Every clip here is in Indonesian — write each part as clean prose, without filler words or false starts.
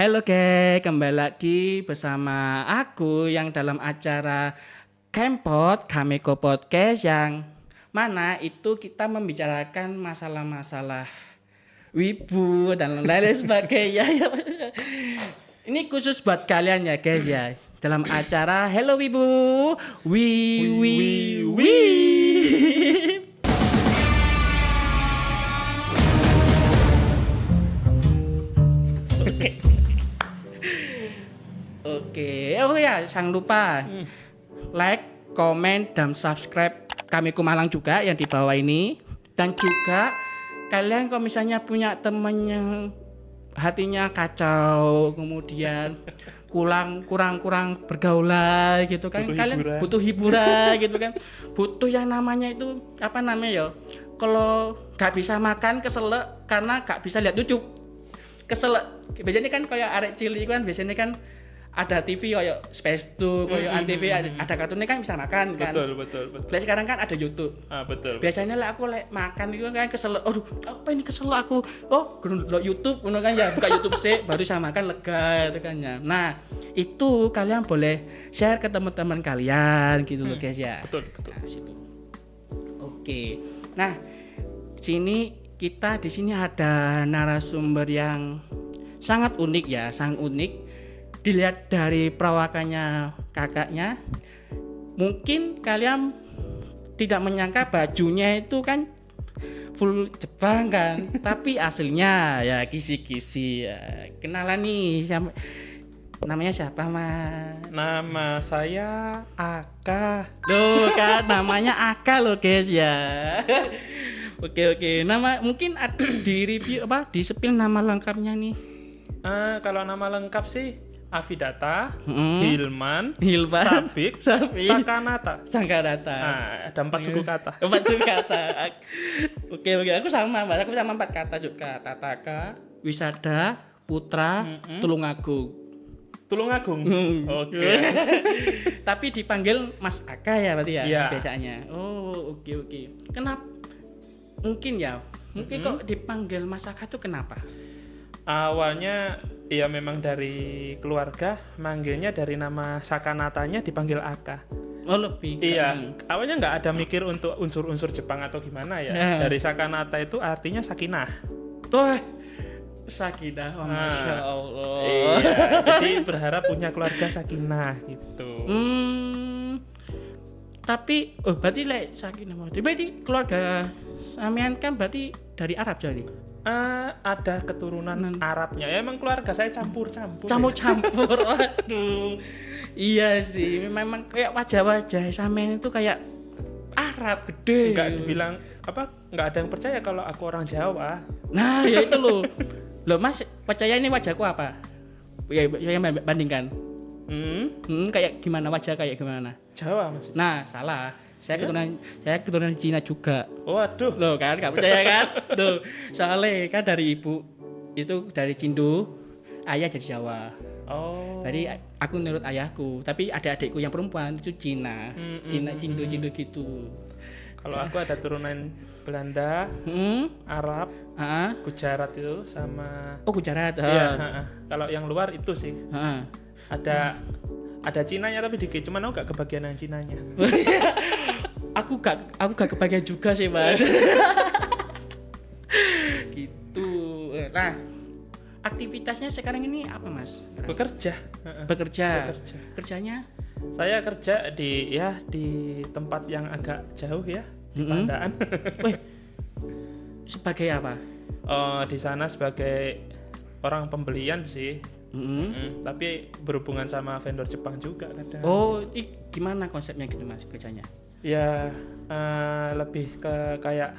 Halo guys, kembali lagi bersama aku yang dalam acara Kempot Kameko Podcast yang mana itu kita membicarakan masalah-masalah wibu dan lain sebagainya. Ini khusus buat kalian ya guys ya. Dalam acara Hello Wibu, wi. Oke, oh ya, jangan lupa like, komen, dan subscribe Kameko Malang juga yang di bawah ini. Dan juga kalian kalau misalnya punya temen yang hatinya kacau, kemudian kurang bergaulan gitu kan, kalian butuh hiburan gitu kan, butuh yang namanya itu apa namanya ya? Kalau nggak bisa makan keselak karena nggak bisa lihat YouTube, keselak. Biasanya kan kayak arek cilik kan biasanya kan ada TV kayak Space Tune, kayak Antv ada kartunnya kan bisa makan kan. Betul. Sekarang kan ada YouTube. Betul. Biasanya lah aku makan itu kan kesel. Aduh, apa ini kesel aku? Oh, lo YouTube ngono kan ya, buka YouTube sih baru saya makan lega itu kan ya. Nah, itu kalian boleh share ke teman-teman kalian gitu loh guys ya. Betul. Nah, situ. Oke. Nah, kita di sini ada narasumber yang sangat unik ya, sangat unik. Dilihat dari perawakannya kakaknya, mungkin kalian tidak menyangka bajunya itu kan full Jepang kan, tapi aslinya ya kisi-kisi ya. Kenalan nih, namanya siapa mas? Nama saya Aka. Loh kan namanya Aka loh guys ya. Oke. Nama mungkin di review apa di spill nama lengkapnya nih. Kalau nama lengkap sih Afidata, Hilman, Sabik, Sakanata. Ada 4 suku kata. 4 suku kata. Oke, aku sama Mbak. Aku sama 4 kata juga. Tataka, Wisada, Putra, Tulungagung. Oke. Tapi dipanggil Mas Aka ya berarti ya Iya. biasanya. Oh, oke. Kenapa? Mungkin kok dipanggil Mas Aka itu kenapa? Awalnya ya memang dari keluarga manggilnya dari nama Sakanatanya dipanggil Aka. Oh lebih. Iya, awalnya nggak ada mikir untuk unsur-unsur Jepang atau gimana ya. Nah. Dari Sakanata itu artinya sakinah. Oh, sakinah, oh, masya Allah. Iya, jadi berharap punya keluarga sakinah gitu. Tapi berarti sakinah berarti keluarga sampean kan berarti dari Arab jadi. Ada keturunan Arabnya. Ya emang keluarga saya campur-campur. Campur-campur. Waduh. Iya sih, memang kayak wajah-wajah sampean itu kayak Arab gede. Enggak ada yang percaya kalau aku orang Jawa. Nah, ya itu loh. Loh Mas, percaya ini wajahku apa? Ya bandingkan. Kayak gimana wajah kayak gimana? Jawa maksudnya. Nah, salah. Saya keturunan Cina juga. Waduh. Loh kan, nggak percaya kan? Tuh, soalnya kan dari ibu itu dari Cindo, ayah dari Jawa. Oh. Jadi aku nurut ayahku, tapi ada adikku yang perempuan itu Cina, Cindo gitu. Kalau aku ada turunan Belanda, Arab, Gujarat itu sama. Oh Gujarat. Iya. Kalau yang luar itu sih. Ada Cinanya tapi dikit, cuman aku gak kebagian yang Cinanya. aku gak kebagian juga sih mas. Gitu. Nah, aktivitasnya sekarang ini apa mas? Bekerja. Kerjanya? Saya kerja di tempat yang agak jauh ya, di Pandaan. Wih, sebagai apa? Di sana sebagai orang pembelian sih. Tapi berhubungan sama vendor Jepang juga kadang. Oh, gimana konsepnya gitu mas kerjanya? Ya lebih ke kayak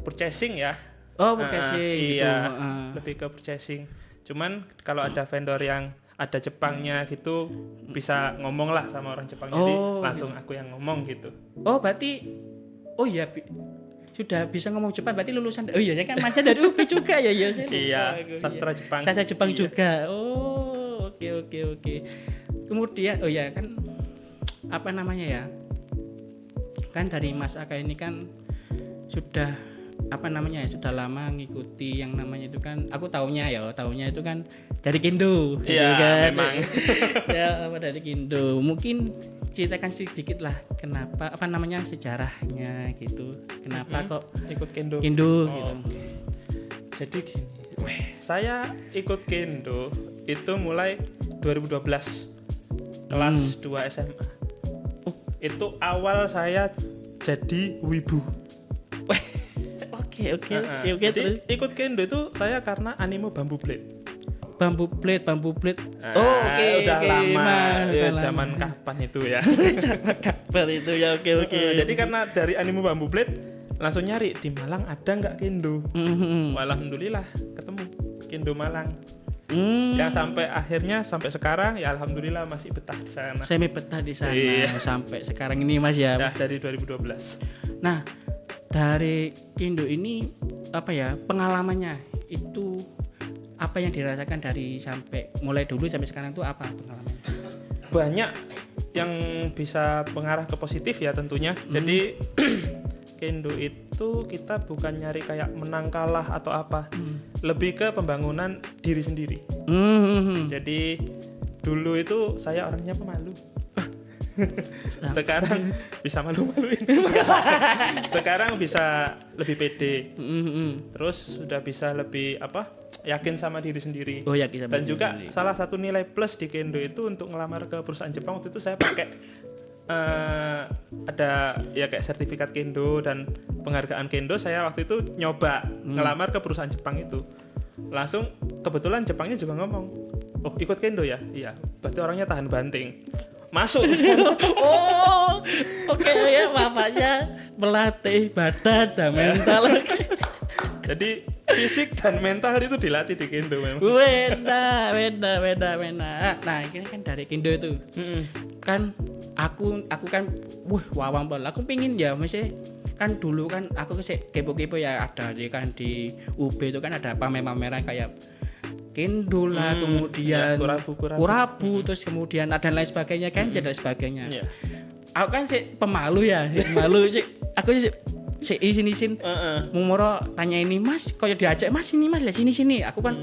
purchasing ya. Oh, purchasing gitu. Iya, lebih ke purchasing. Cuman kalau ada vendor yang ada Jepangnya gitu bisa ngomong lah sama orang Jepang. Jadi langsung aku yang ngomong gitu. Oh, berarti iya sudah bisa ngomong Jepang berarti lulusan. Oh iya, saya kan masnya dari UP juga ya ya. Iya, sastra Jepang. Sastra Jepang juga. Oh, oke. Kemudian kan apa namanya ya? Kan dari Mas Aka ini kan sudah sudah lama ngikuti yang namanya itu kan, aku taunya itu kan dari Kendo. Iya, gitu kan. memang. Ya, apa dari Kendo. Mungkin ceritakan sedikit lah kenapa apa namanya sejarahnya gitu. Kenapa kok Ikut Kendo. Kendo Oh, gitu. oke. Jadi gini, saya ikut Kendo itu mulai 2012 kelas 2 SMA. Itu awal saya jadi wibu. Oke Jadi terus. ikut Kendo itu saya karena anime Bamboo Blade. Bambu plate. Udah lama, ya, udah zaman lama. kapan itu ya. Zaman kapan itu ya, oke. Jadi karena dari anime Bamboo Blade langsung nyari di Malang ada nggak Kendo. Alhamdulillah ketemu Kendo Malang. Yang sampai akhirnya sampai sekarang ya alhamdulillah masih betah di sana. Semi betah di sana Iya. sampai sekarang ini Mas ya. Dah dari 2012. Nah, dari Kendo ini apa ya pengalamannya itu apa yang dirasakan dari sampai mulai dulu sampai sekarang itu apa pengalamannya? Banyak yang bisa mengarah ke positif ya tentunya. Jadi Kendo itu kita bukan nyari kayak menang kalah atau apa, lebih ke pembangunan diri sendiri. Jadi dulu itu saya orangnya pemalu. Sekarang bisa malu-maluin. Sekarang bisa lebih pede. Terus sudah bisa lebih yakin sama diri sendiri. Oh, yakin sama Dan diri juga sendiri. salah satu nilai plus di Kendo itu untuk ngelamar ke perusahaan Jepang waktu itu saya pakai ada ya kayak sertifikat Kendo dan penghargaan Kendo. Saya waktu itu nyoba ngelamar ke perusahaan Jepang itu. Langsung kebetulan Jepangnya juga ngomong, "Oh, ikut Kendo ya?" Iya, berarti orangnya tahan banting. Masuk. Oh, oke ya bapaknya melatih badan dan mental. Jadi fisik dan mental itu dilatih di Kendo memang. Beda. Nah, ini kan dari Kendo itu. Kan aku kan wawang banget. Aku pingin ya mesti kan dulu kan aku kepo-kepo ya ada di UB itu kan ada pameran kayak Kendo lah, kemudian ya, kurabu, terus kemudian ada lain sebagainya kan dan sebagainya. Iya. Aku kan pemalu ya, malu sih. Aku sih isin mumoro tanya ini Mas, kok diajak Mas ini Mas, lihat sini. Aku kan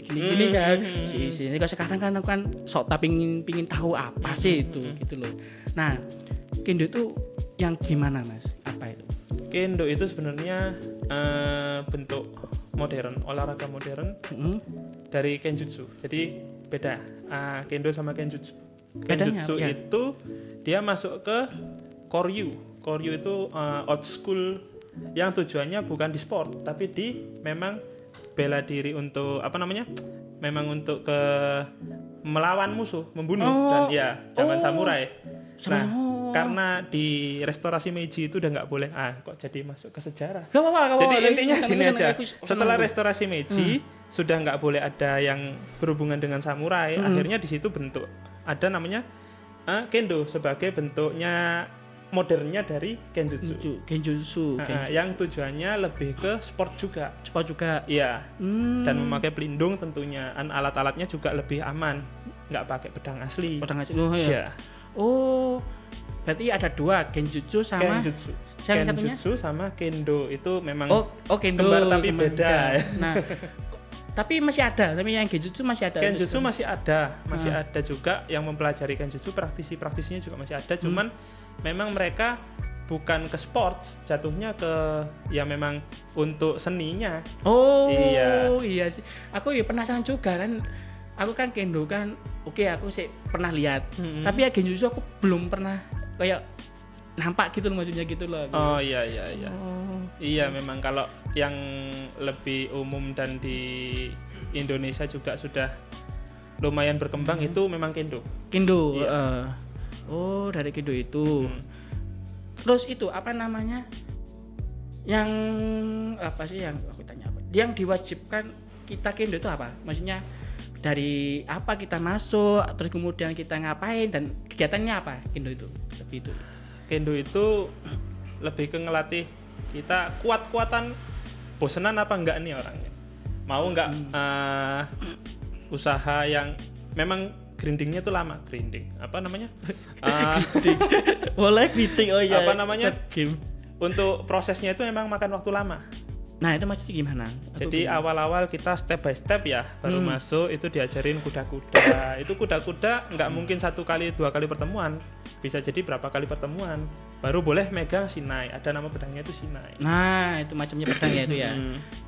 gini kan. Sini kalau sekarang kan aku kan sok tak pingin tahu apa sih itu gitu loh. Nah, Kendo itu yang gimana Mas? Apa itu? Kendo itu sebenarnya bentuk modern, olahraga modern dari Kenjutsu. Jadi beda Kendo sama Kenjutsu. Kenjutsu ya? itu dia masuk ke Koryu. Koryu itu old school yang tujuannya bukan di sport tapi di memang bela diri untuk memang untuk ke melawan musuh, membunuh dan ya zaman samurai. Nah, karena di restorasi Meiji itu udah nggak boleh kok jadi masuk ke sejarah. Gak apa-apa. Jadi intinya gini aja, setelah restorasi Meiji sudah nggak boleh ada yang berhubungan dengan samurai. Akhirnya di situ bentuk ada namanya Kendo sebagai bentuknya modernnya dari Kenjutsu. Yang tujuannya lebih ke sport juga. Sport juga. Iya. Dan memakai pelindung tentunya. Alat-alatnya juga lebih aman, nggak pakai pedang asli. Pedang asli. Oh ya. Oh, berarti ada dua, Kenjutsu sama Kenjutsu sama Kendo itu memang Kendo kembar tapi beda. Nah, tapi masih ada, tapi yang Kenjutsu masih ada. Kenjutsu masih ada juga yang mempelajari Kenjutsu, praktisinya juga masih ada. Cuman memang mereka bukan ke sport, jatuhnya ke ya memang untuk seninya. Oh, iya sih. Aku ya penasaran juga kan. Aku kan Kendo kan, aku sih pernah lihat. Tapi ya Kenjutsu aku belum pernah kayak nampak gitu loh, maksudnya gitu loh. Oh iya. Iya memang kalau yang lebih umum dan di Indonesia juga sudah lumayan berkembang itu memang Kendo. Iya. Dari Kendo itu. Terus itu apa namanya? Yang apa sih yang aku tanya apa? Yang diwajibkan kita Kendo itu apa? Maksudnya dari apa kita masuk, terus kemudian kita ngapain dan kegiatannya apa Kendo itu? Lebih itu. Kendo itu lebih ke ngelatih kita kuat-kuatan, bosenan apa enggak nih orangnya, mau enggak usaha yang memang grindingnya tuh lama, boleh grinding untuk prosesnya itu memang makan waktu lama. Nah, itu maksudnya gimana? Aku Jadi bingung. awal-awal kita step by step ya, baru masuk itu diajarin kuda-kuda. Itu kuda-kuda nggak mungkin 1 kali 2 kali pertemuan, bisa jadi berapa kali pertemuan. Baru boleh megang Sinai. Ada nama pedangnya itu Sinai. Nah, itu macamnya pedang ya itu ya.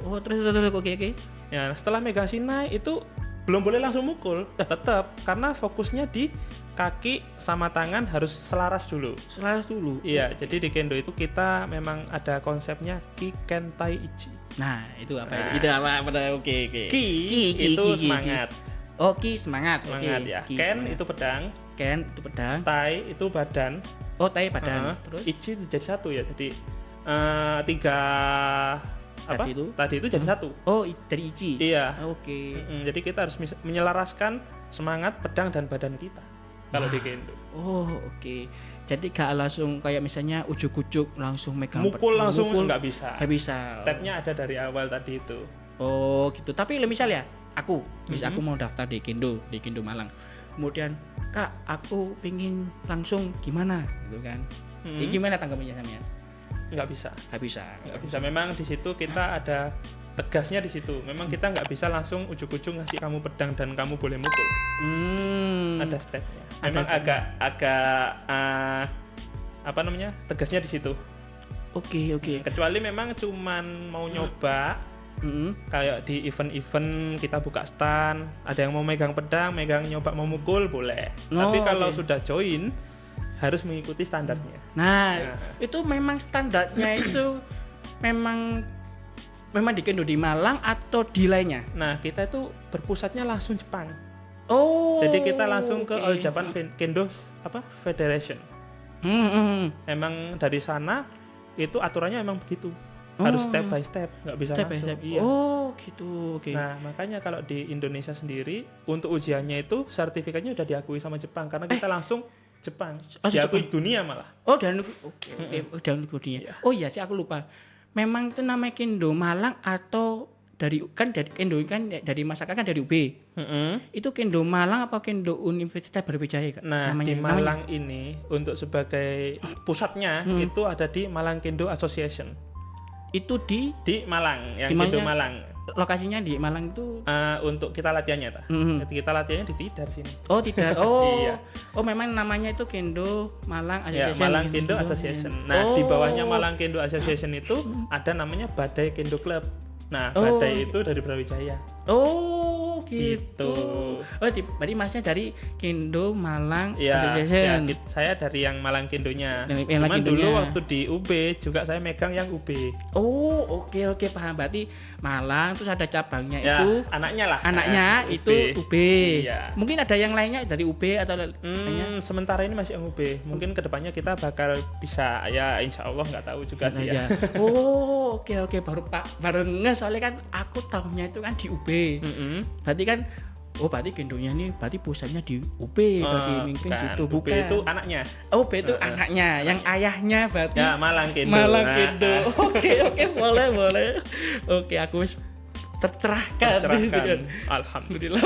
Oh, terus oke. Ya, setelah megang Sinai itu belum boleh langsung mukul, tetap karena fokusnya di kaki sama tangan harus selaras dulu. Selaras dulu. Iya, jadi di kendo itu kita memang ada konsepnya ki ken tai ichi. Nah, itu apa? Nah. Itu apa? Oke. Ki itu semangat. Oh, ki semangat. Semangat Oke. ya. Ki Ken semangat. itu pedang, Ken itu pedang. tai itu badan. Oh, tai badan. Heeh. Terus Ichi itu jadi satu ya. Jadi 3 apa? Tadi itu? jadi satu. Oh, dari Ichi. Iya. Oke. Jadi kita harus menyelaraskan semangat pedang dan badan kita kalau di kendo. Oh, oke. Jadi gak langsung kayak misalnya ujuk-ujuk langsung megang Mukul langsung mukul, nggak bisa. nggak bisa. Stepnya ada dari awal tadi itu. Oh, gitu. Tapi misal ya, aku mau daftar di Kendo Malang. Kemudian, Kak, aku pingin langsung gimana gitu kan. Ya, gimana tanggapannya sampean? Nggak bisa. Gak bisa. Nggak bisa. Memang di situ kita ada tegasnya di situ. Memang kita nggak bisa langsung ujuk-ujuk ngasih kamu pedang dan kamu boleh mukul. Ada stepnya. Memang agak apa namanya, tegasnya di situ. Oke. Kecuali memang cuman mau nyoba, kayak di event-event kita buka stand, ada yang mau megang pedang, nyoba mau mukul boleh. Tapi kalau sudah join harus mengikuti standarnya. Nah, itu memang standarnya itu memang di Kendo di Malang atau di lainnya? Nah, kita itu berpusatnya langsung Jepang. Oh. Jadi kita langsung ke All Japan Kendo Federation. Emang dari sana itu aturannya emang begitu. Harus step by step, nggak bisa Step by langsung. step. Iya. Oh, gitu. Oke. Nah, makanya kalau di Indonesia sendiri untuk ujiannya itu sertifikatnya udah diakui sama Jepang karena kita langsung Jepang. Diakui dunia malah. Oh, dan oke. Dan dunia. Oh iya sih, aku lupa. Memang itu namanya Kendo Malang atau dari Kendo kan dari masyarakat kan dari UB. Itu Kendo Malang apa Kendo Universitas Brawijaya Kak? Nah, di Malang ini untuk sebagai pusatnya itu ada di Malang Kendo Association. Itu di Malang, yang Kendo Malang. Lokasinya di Malang itu untuk kita latihannya kita latihannya di Tidar sini. Oh, Tidar. Oh. Iya. Oh, memang namanya itu Kendo Malang Ya, Association. Malang Kendo Association. Nah, di bawahnya Malang Kendo Association itu ada namanya Badai Kendo Club. Nah, Badai itu dari Brawijaya. Oh, gitu. Gitu. Oh, berarti masnya dari Kendo Malang Ya, Association. saya dari yang Malang Kendonya. Yang Cuman Kendonya. dulu waktu di UB juga saya megang yang UB. Oh, oke paham. Berarti Malang terus ada cabangnya Ya, itu anaknya lah. anaknya UB. itu UB. Iya. Mungkin ada yang lainnya dari UB atau lainnya. Sementara ini masih yang UB. Mungkin kedepannya kita bakal bisa, ya insya Allah nggak tahu juga sih ya. Oh, oke baru nge soalnya kan aku tahunya itu kan di UB. Berarti kan berarti Kendonya ini berarti pusatnya di UB berarti mungkin gitu UB bukan. itu anaknya. Oh, UB itu anaknya, yang ayahnya berarti Ya, Malang Kendo. Malang Kendo. Oke, boleh. Oke, aku tercerahkan. Alhamdulillah.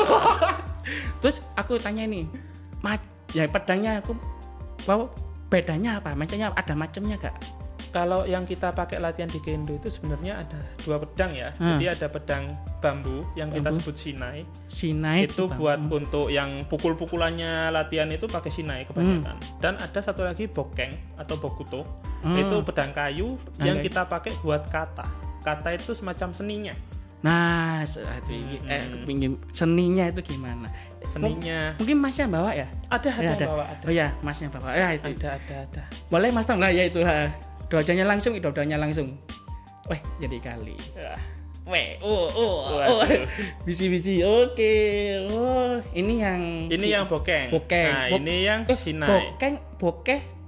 Terus aku tanya nih, ya pedangnya aku bawa bedanya apa? Macamnya ada macamnya gak? Kalau yang kita pakai latihan di Kendo itu sebenarnya ada 2 pedang ya. Jadi ada pedang bambu yang kita sebut Sinai. Sinai itu buat untuk yang pukul-pukulannya latihan itu pakai Sinai kebanyakan. Dan ada satu lagi bokeng atau bokuto. Itu pedang kayu yang kita pakai buat kata. Kata itu semacam seninya. Nah, kepingin seninya itu gimana? Seninya. Mungkin masnya bawa ya? Ada. Bawa. Oh ya, masnya bawa. Ya itu. Ada. Boleh mas Tam lah ya itu. Doanya langsung. Weh, jadi kali. Ya. Weh, biji-biji. Oke. Oh, ini yang bokeng. Nah, ini yang Sinai. Bokeng.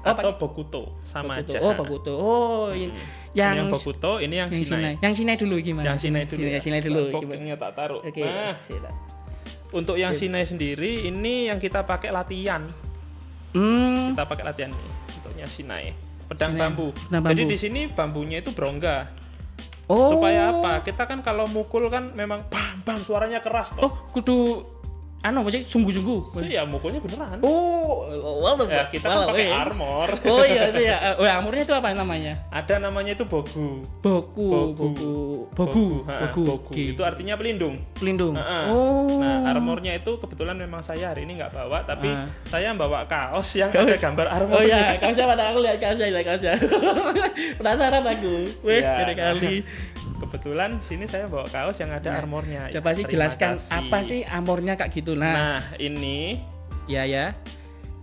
Atau bokuto sama aja. Oh, bokuto. Oh, yang bokuto, ini yang Sinai. Yang Sinai dulu gimana? Yang Sinai dulu. Bokengnya tak taruh. Oke. Nah, untuk yang Sinai sendiri ini yang kita pakai latihan. Kita pakai latihan nih untuknya Sinai. Pedang bambu. Jadi di sini bambunya itu berongga. Oh. Supaya apa? Kita kan kalau mukul kan memang bam suaranya keras toh. Oh, kudu Maksudnya sungguh-sungguh. Ya mukulnya beneran. Oh, Ya, kita kan pakai armor. Oh iya sih ya. Armornya itu apa namanya? Ada namanya itu bogu. Bogu. Itu artinya pelindung. Pelindung. Oh. Nah, armornya itu kebetulan memang saya hari ini nggak bawa, tapi saya bawa kaos yang ada gambar armor. Oh iya, kaosnya pada aku lihat kaosnya. Penasaran aku. Ya, kali. Kebetulan sini saya bawa kaos yang ada armornya. Coba sih jelaskan apa sih armornya kayak gitu. Nah, ini ya.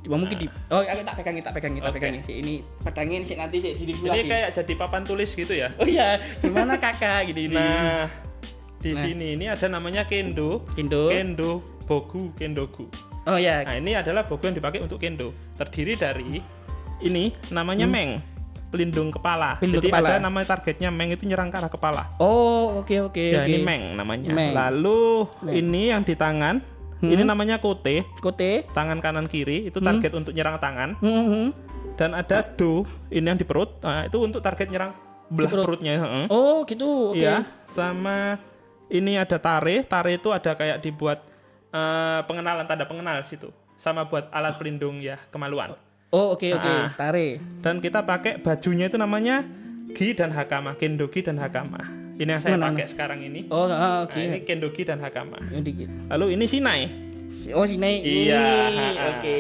Coba mungkin aku tak pegang sih. Ini pedangin sih nanti sih diri ini kayak jadi papan tulis gitu ya. Oh iya, gimana kakak gitu ini. Nah, di sini ini ada namanya kendo, bogu, kendogu. Oh iya. Nah, ini adalah bogu yang dipakai untuk kendo. Terdiri dari ini namanya meng. Pelindung kepala. Jadi ada nama targetnya meng itu nyerang ke arah kepala. Oh, oke. Ya, ini meng namanya. Lalu ini yang di tangan, ini namanya kote. Tangan kanan kiri itu target untuk nyerang tangan. Dan ada do, ini yang di perut. Nah, itu untuk target nyerang belah perutnya. Oh, gitu. Oke. Ya, sama ini ada tare. Tare itu ada kayak dibuat pengenalan, tanda pengenal situ. Sama buat alat pelindung ya kemaluan. Oh, oke. Tare. Dan kita pakai bajunya itu namanya gi dan hakama, kendogi dan hakama. Ini yang saya pakai sekarang ini. Oh, oke. Nah, ini kendogi dan hakama. Dikit. Lalu ini shinai. Oh, shinai. Iya, oke.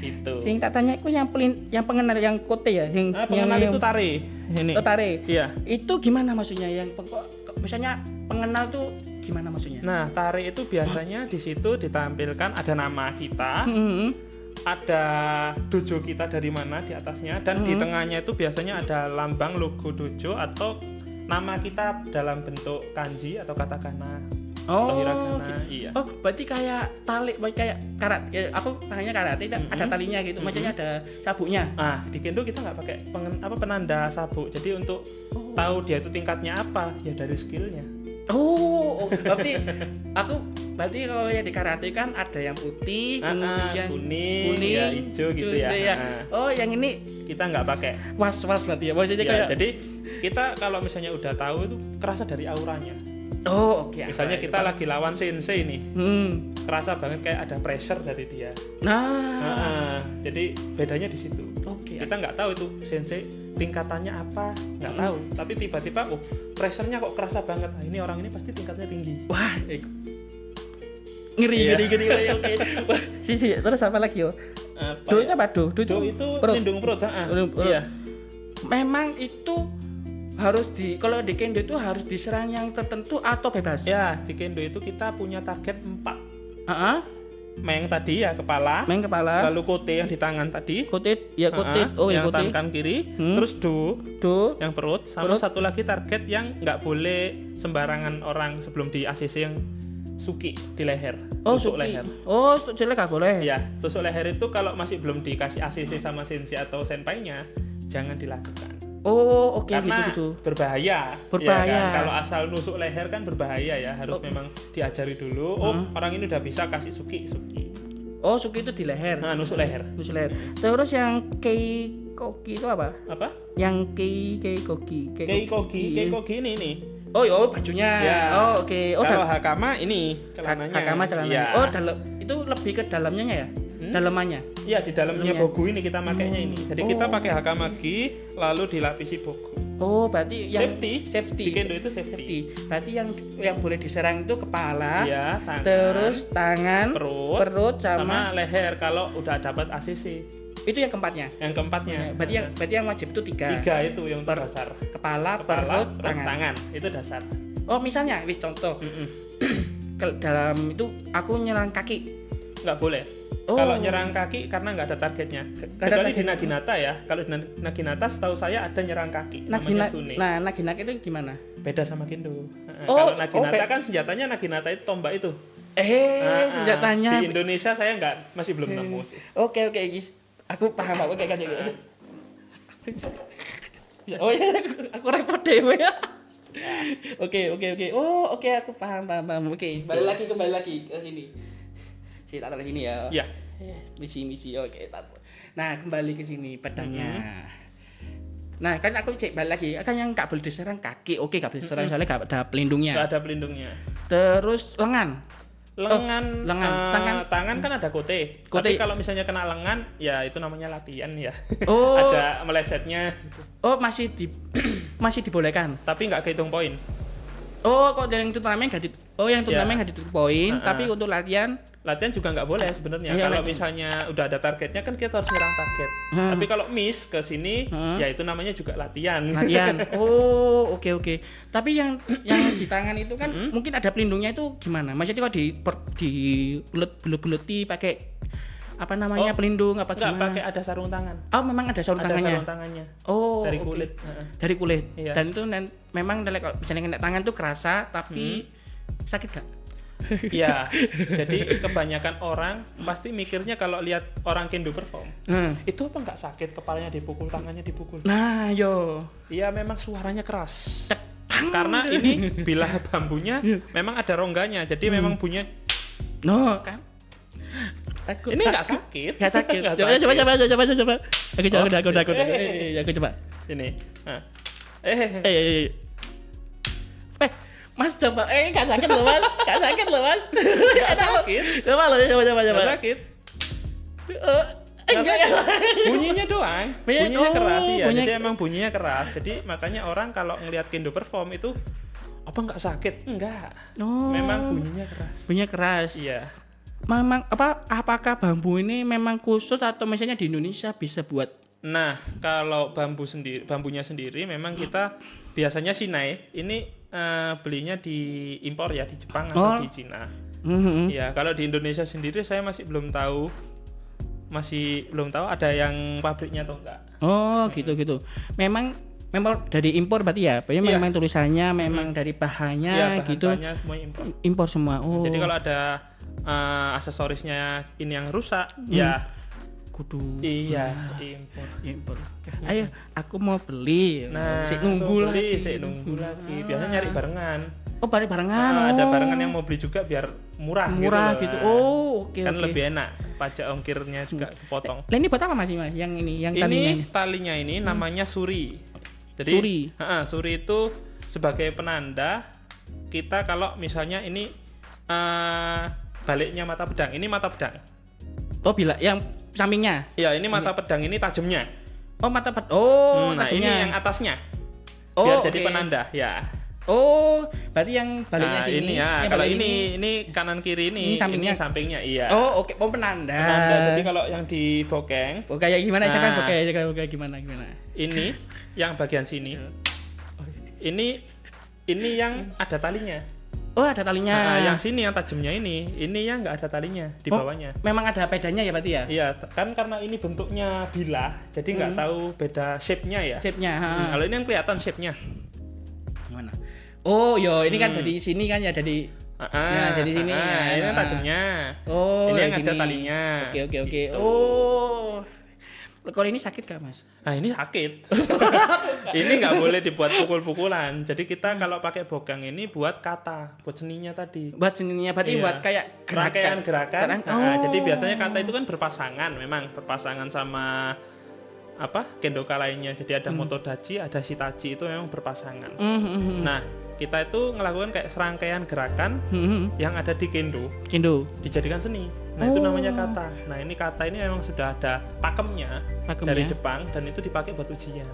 Gitu. Sing tak tanya aku yang pengenal yang kote ya, pengenal itu tare. Ini. Oh, tare. Iya. Itu gimana maksudnya yang misalnya pengenal tuh gimana maksudnya? Nah, tare itu biasanya di situ ditampilkan ada nama kita. Ada dojo kita dari mana di atasnya dan di tengahnya itu biasanya ada lambang logo dojo atau nama kita dalam bentuk kanji atau katakana atau hiragana. Iya. Oh, berarti kayak tali, kayak karate. Aku tangannya karate, ada talinya gitu. Maksudnya ada sabuknya. Ah, di kendo kita nggak pakai penanda sabuk. Jadi untuk tahu dia itu tingkatnya apa, ya dari skillnya. Berarti kalau yang di karate kan ada yang putih, kemudian kuning, ya, hijau gitu ya. Oh, yang ini kita nggak pakai. Was-was berarti ya. Maksudnya Ya, kayak jadi kita kalau misalnya udah tahu itu kerasa dari auranya. Oh, oke. Misalnya kita lagi lawan sensei nih. Kerasa banget kayak ada pressure dari dia. Jadi bedanya di situ. Oke. Kita nggak tahu itu sensei tingkatannya apa, nggak tahu. Tapi tiba-tiba pressure-nya kok kerasa banget. Nah, ini orang ini pasti tingkatnya tinggi. Wah, ngeri. Oke. Wah, sih. Terus apa lagi yo? Do itu apa? Do itu pelindung perut. Iya. Memang itu harus kalau di kendo itu harus diserang yang tertentu atau bebas? Ya, di kendo itu kita punya target 4. Meng tadi ya kepala. Lalu kote yang di tangan tadi. Kote. Yang kote. tangan kiri. Terus do yang perut. Sama satu lagi target yang nggak boleh sembarangan orang sebelum di ACC yang suki di leher. Tusuk leher. Oh, tusuk leher nggak boleh. Ya, tusuk leher itu kalau masih belum dikasih ACC sama sensei atau senpainya, jangan dilakukan. Oh, oke. Karena gitu. Berbahaya. Ya kan? Kalau asal nusuk leher kan berbahaya ya. Harus memang diajari dulu. Orang ini udah bisa kasih suki. Oh, suki itu di leher. Nah, nusuk leher. Terus yang keikogi itu apa? Apa? Yang keikogi. Keikogi ini nih. Oh, bajunya. Ya. Oh, oke. Kalau hakama ini celananya. Hakama celananya. Ya. Oh, itu lebih ke dalamnya ya? Dalamannya. Iya, di dalamnya bogu ini kita makainya ini. Jadi kita pakai hakama gi lalu dilapisi bogu. Oh, berarti yang safety. Di kendo itu safety. Berarti yang boleh diserang itu kepala, ya, tangan, terus tangan, perut sama leher kalau udah dapat ACC. Itu yang keempatnya. Berarti yang wajib itu 3. 3 itu yang dasar. Kepala, perut, tangan. Itu dasar. Oh, misalnya contoh. Dalam itu aku nyerang kaki. Nggak boleh. Kalau nyerang kaki karena nggak ada targetnya. Kecuali di Naginata ya. Kalau di Naginata setahu saya ada nyerang kaki. Namanya Sune. Nah, Naginata itu gimana? Beda sama Kendo. Kalau Naginata kan senjatanya Naginata itu tombak itu. Senjatanya. Di Indonesia saya masih belum nemu sih. Oke, guys. Aku paham kayak gitu. Oh ya, aku repot deh ya. Oke. Oh, oke, aku paham. Oke, kembali lagi ke sini. Tak taruh sini ya. Iya. Misi. Oke, nah, kembali ke sini pedangnya. Nah, kan aku cek balik lagi. Kan yang enggak boleh diserang kaki. Oke, enggak boleh diserang soalnya enggak ada pelindungnya. Enggak ada pelindungnya. Terus lengan. tangan kan ada kote. Tapi kalau misalnya kena lengan, ya itu namanya latihan ya. Oh. Ada melesetnya. Oh, masih dibolehkan. Tapi nggak kehitung poin. Oh, kok yang turnamen nggak ditutup poin, tapi untuk latihan juga nggak boleh sebenarnya. Kalau misalnya udah ada targetnya kan kita harus nyerang target. Tapi kalau miss ke sini, ya itu namanya juga latihan. Oh, oke. Tapi yang di tangan itu kan mungkin ada pelindungnya itu gimana? Maksudnya kalau di bulet-buleti pakai apa namanya pelindung apa gimana? Nggak pakai, ada sarung tangan. Oh, memang ada sarung tangannya. Sarung tangannya. Oh, dari kulit. Dari kulit. Iya. Dan itu memang kalau misalnya kena tangan tuh kerasa tapi sakit gak? Iya. Jadi kebanyakan orang pasti mikirnya kalau lihat orang kendo perform, itu apa nggak sakit, kepalanya dipukul, tangannya dipukul. Nah, yo. Iya, memang suaranya keras. Karena ini bilah bambunya memang ada rongganya. Jadi memang bunyinya kan. Takut. Ini nggak sakit. Nggak sakit. Coba. Aku coba. Ini. Nah. Mas coba. Nggak sakit loh mas. Nggak sakit. Nggak sakit. Coba. Nggak sakit. Bunyinya doang. Bunyinya keras ya. Jadi emang bunyinya keras. Jadi makanya orang kalau ngelihat kendo perform itu apa nggak sakit? Enggak. Memang bunyinya keras. Iya. Memang apakah bambu ini memang khusus atau misalnya di Indonesia bisa buat? Nah, kalau bambunya sendiri memang kita biasanya Sinai ini belinya di impor ya, di Jepang atau di Cina. Ya, kalau di Indonesia sendiri saya masih belum tahu ada yang pabriknya atau enggak. Oh, gitu. Memang dari impor berarti ya? Memang tulisannya memang dari bahannya gitu. Bahannya semua impor semua. Oh. Jadi kalau ada aksesorisnya ini yang rusak, ya kudu. Iya, impor. Ayo, aku mau beli. Nah, sik nunggu lagi. Biasanya nyari barengan. Oh, barengan. Ada barengan yang mau beli juga biar murah gitu. Oh, oke. Kan lebih enak, pajak ongkirnya juga kepotong. Lah ini buat apa Mas? Yang ini, yang talinya. Ini talinya ini namanya suri. Jadi suri itu sebagai penanda kita kalau misalnya ini baliknya mata pedang. Ini mata pedang. Oh, bila yang sampingnya? Iya, ini mata pedang, ini tajamnya. Oh, mata pedang. Oh, nah, tajamnya. ini yang atasnya. Biar jadi penanda, ya. Oh, berarti yang baliknya sini. Ini ya. Kalau ini kanan kiri ini sampingnya, iya. Oh, oke. Oh, penanda. Jadi kalau yang di bokeng, kayak gimana? Jangan bokeng gimana? Ini yang bagian sini. Ini yang ada talinya. Oh, ada talinya. Nah, yang sini yang tajamnya ini yang nggak ada talinya di bawahnya. Memang ada bedanya ya berarti ya? Iya, kan karena ini bentuknya bilah, jadi nggak tahu beda shape-nya ya. Kalau ini yang kelihatan shape-nya. Gimana? Oh, ini kan dari sini kan ya dari. Jadi sini. Ini yang tajamnya. Oh, ini yang ada talinya. Oke. Gitu. Oh. Kalau ini sakit gak Mas? Nah, ini sakit. Ini nggak boleh dibuat pukul-pukulan. Jadi kita kalau pakai bokeng ini buat kata, buat seninya tadi. Buat seninya berarti buat kayak gerakan. Jadi biasanya kata itu kan berpasangan, memang berpasangan sama kendoka lainnya. Jadi ada motodachi, ada shitachi, itu memang berpasangan. Nah, kita itu ngelakukan kayak serangkaian gerakan yang ada di kendo dijadikan seni. Nah, itu namanya kata. Nah, ini kata ini memang sudah ada pakemnya dari Jepang dan itu dipakai buat ujian.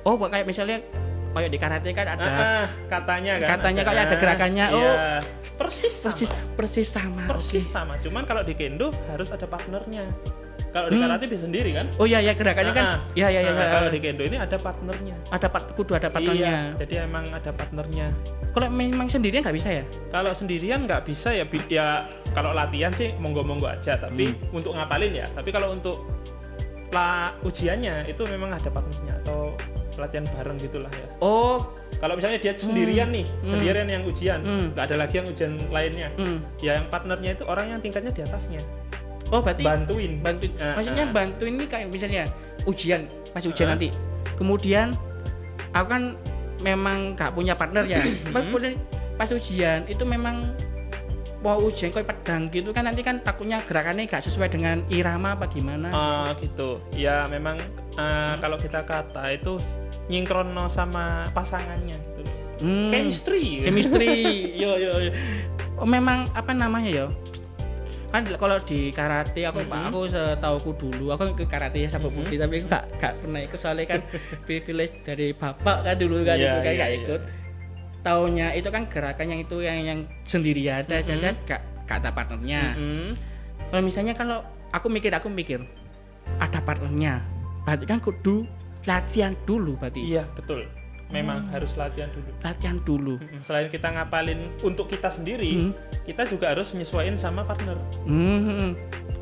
Oh, kayak misalnya kayak di karate kan ada katanya kan. Katanya kayak ada gerakannya. Iya. Persis sama. Cuman kalau di kendo harus ada partnernya. Kalau di karate bisa sendiri kan? Oh iya, gerakannya kan. Iya. Kalau di kendo ini ada partnernya. Kudu ada partnernya. Iya, jadi emang ada partnernya. Kalau memang sendirian nggak bisa ya? Kalau sendirian nggak bisa ya kalau latihan sih monggo-monggo aja. Tapi untuk ngapalin ya. Tapi kalau untuk ujiannya itu memang ada partnernya atau latihan bareng gitulah ya. Oh. Kalau misalnya dia sendirian nih, sendirian yang ujian, nggak ada lagi yang ujian lainnya. Ya yang partnernya itu orang yang tingkatnya di atasnya. Oh, berarti bantuin. Maksudnya bantuin ini kayak misalnya masih ujian nanti. Kemudian aku kan memang nggak punya partner ya. Pas ujian itu memang mau ujian kayak pedang gitu kan, nanti kan takutnya gerakannya nggak sesuai dengan irama apa gimana. Gitu. Ya memang kalau kita kata itu nyinkrono sama pasangannya gitu. Chemistry. Yo. memang apa namanya ya? Kan kalau di karate aku setauku dulu aku ke karate ya sabuk putih tapi aku gak pernah ikut soalnya kan privilege dari bapak kan dulu kan itu kan gak ikut. Taunya itu kan gerakan yang itu yang sendiri ada jadi gak ada partnernya. Kalau misalnya kalau aku mikir ada partnernya berarti kan kudu latihan dulu berarti. Iya betul, memang harus latihan dulu. Selain kita ngapalin untuk kita sendiri, kita juga harus menyesuaikan sama partner.